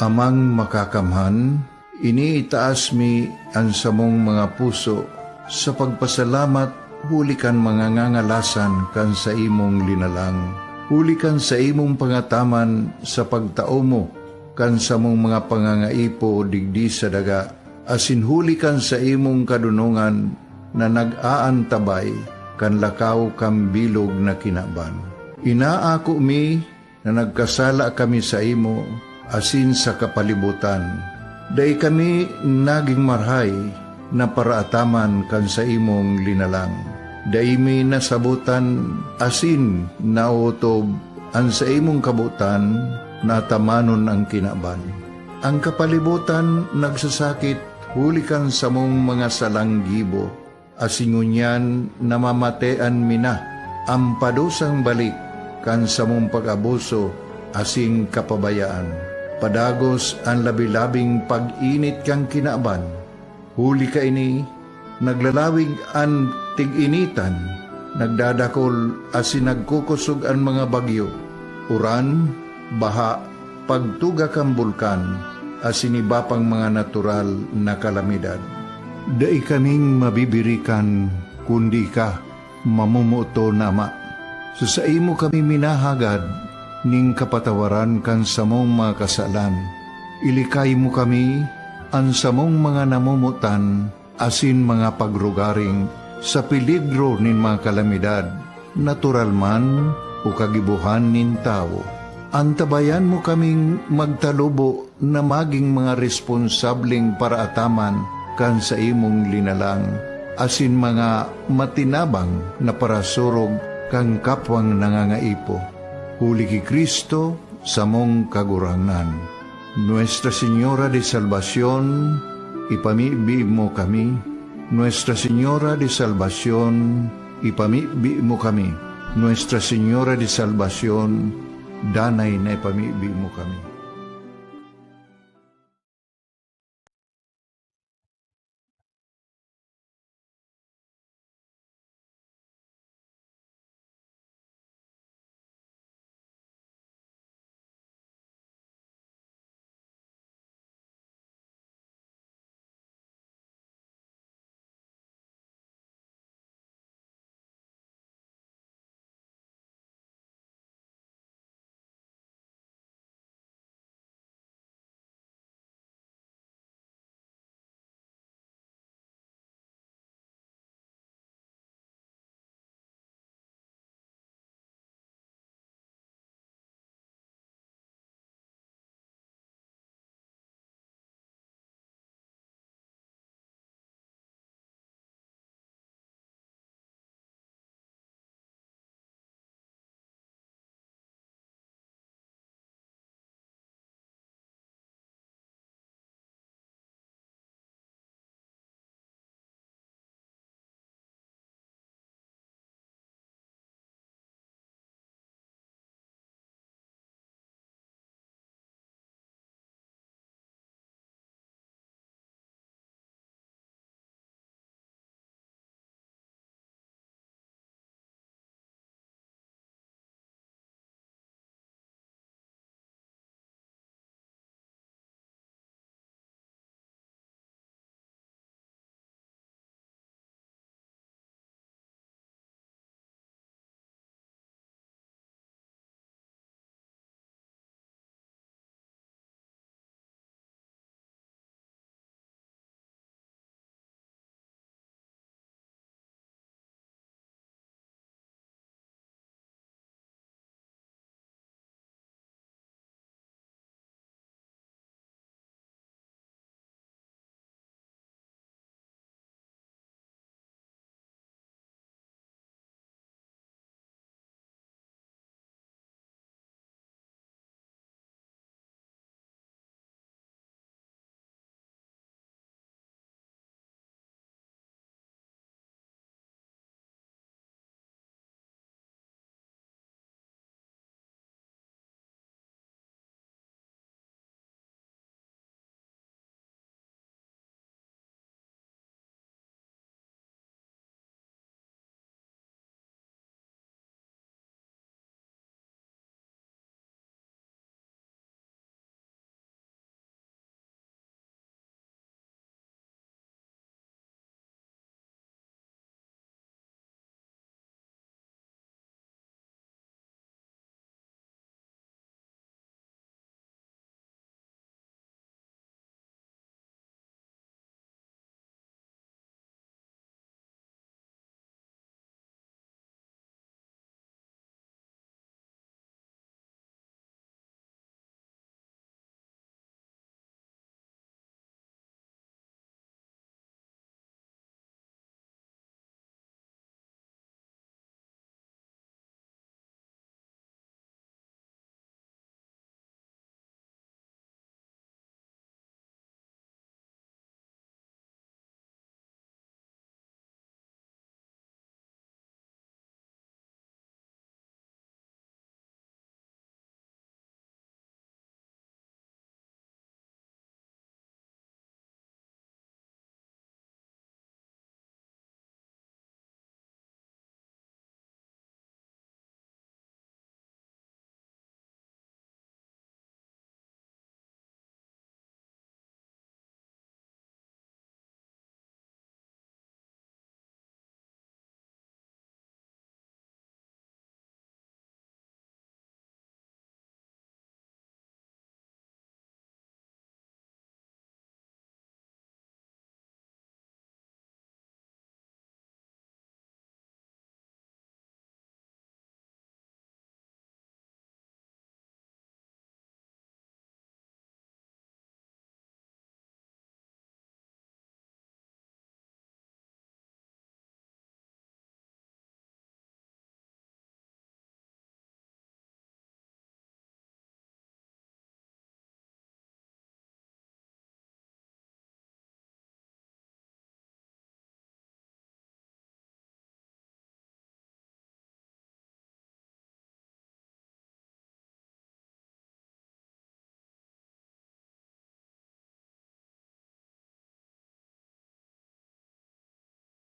Amang makakamhan, iniitaas mi ang samong mga puso sa pagpasalamat hulikan mga ngangalasan kan sa imong linalang. Hulikan sa imong pangataman sa pagtao mo kan sa mong mga pangangaipo digdi sa daga. Asin hulikan sa imong kadunungan na nag-aantabay kan lakaw kam bilog na kinaban. Inaako mi na nagkasala kami sa imo asin sa kapalibutan. Day kami naging marhay na paraataman kan sa imong linalang. Day mi nasabutan asin nautob ang sa imong kabutan na tamanon ang kinaban. Ang kapalibutan nagsasakit hulikan sa mong mga salanggibo. Asingunyan namamatean mina ang padusang balik kan sa mong pag-abuso asing kapabayaan. Padagos ang labi-labing pag-init kang kinaban. Huli ka ini, naglalawig ang tig-initan, nagdadakol asin nagkukusog ang mga bagyo. Uran, baha, pagtuga kang bulkan, asin iba pang mga natural na kalamidad. Dai kaming mabibirikan, kundi ka, mamumuto nama. Sa imo kami minahagad, ning kapatawaran kan samong mga kasalan. Ilikay mo kami, ang samong mga namumutan, asin mga pagrugaring, sa peligro nin mga kalamidad, natural man o kagibuhan nin tao. Antabayan mo kaming magtalubo na maging mga responsabling paraataman kan sa imong linalang, asin mga matinabang na parasurog kang kapwang nangangaipo. Huli ki Kristo sa mong kagurangan. Nuestra Señora de Salvación, ipamibi mo kami. Nuestra Señora de Salvación, ipamibi mo kami. Nuestra Señora de Salvación, danay na ipamibi mo kami.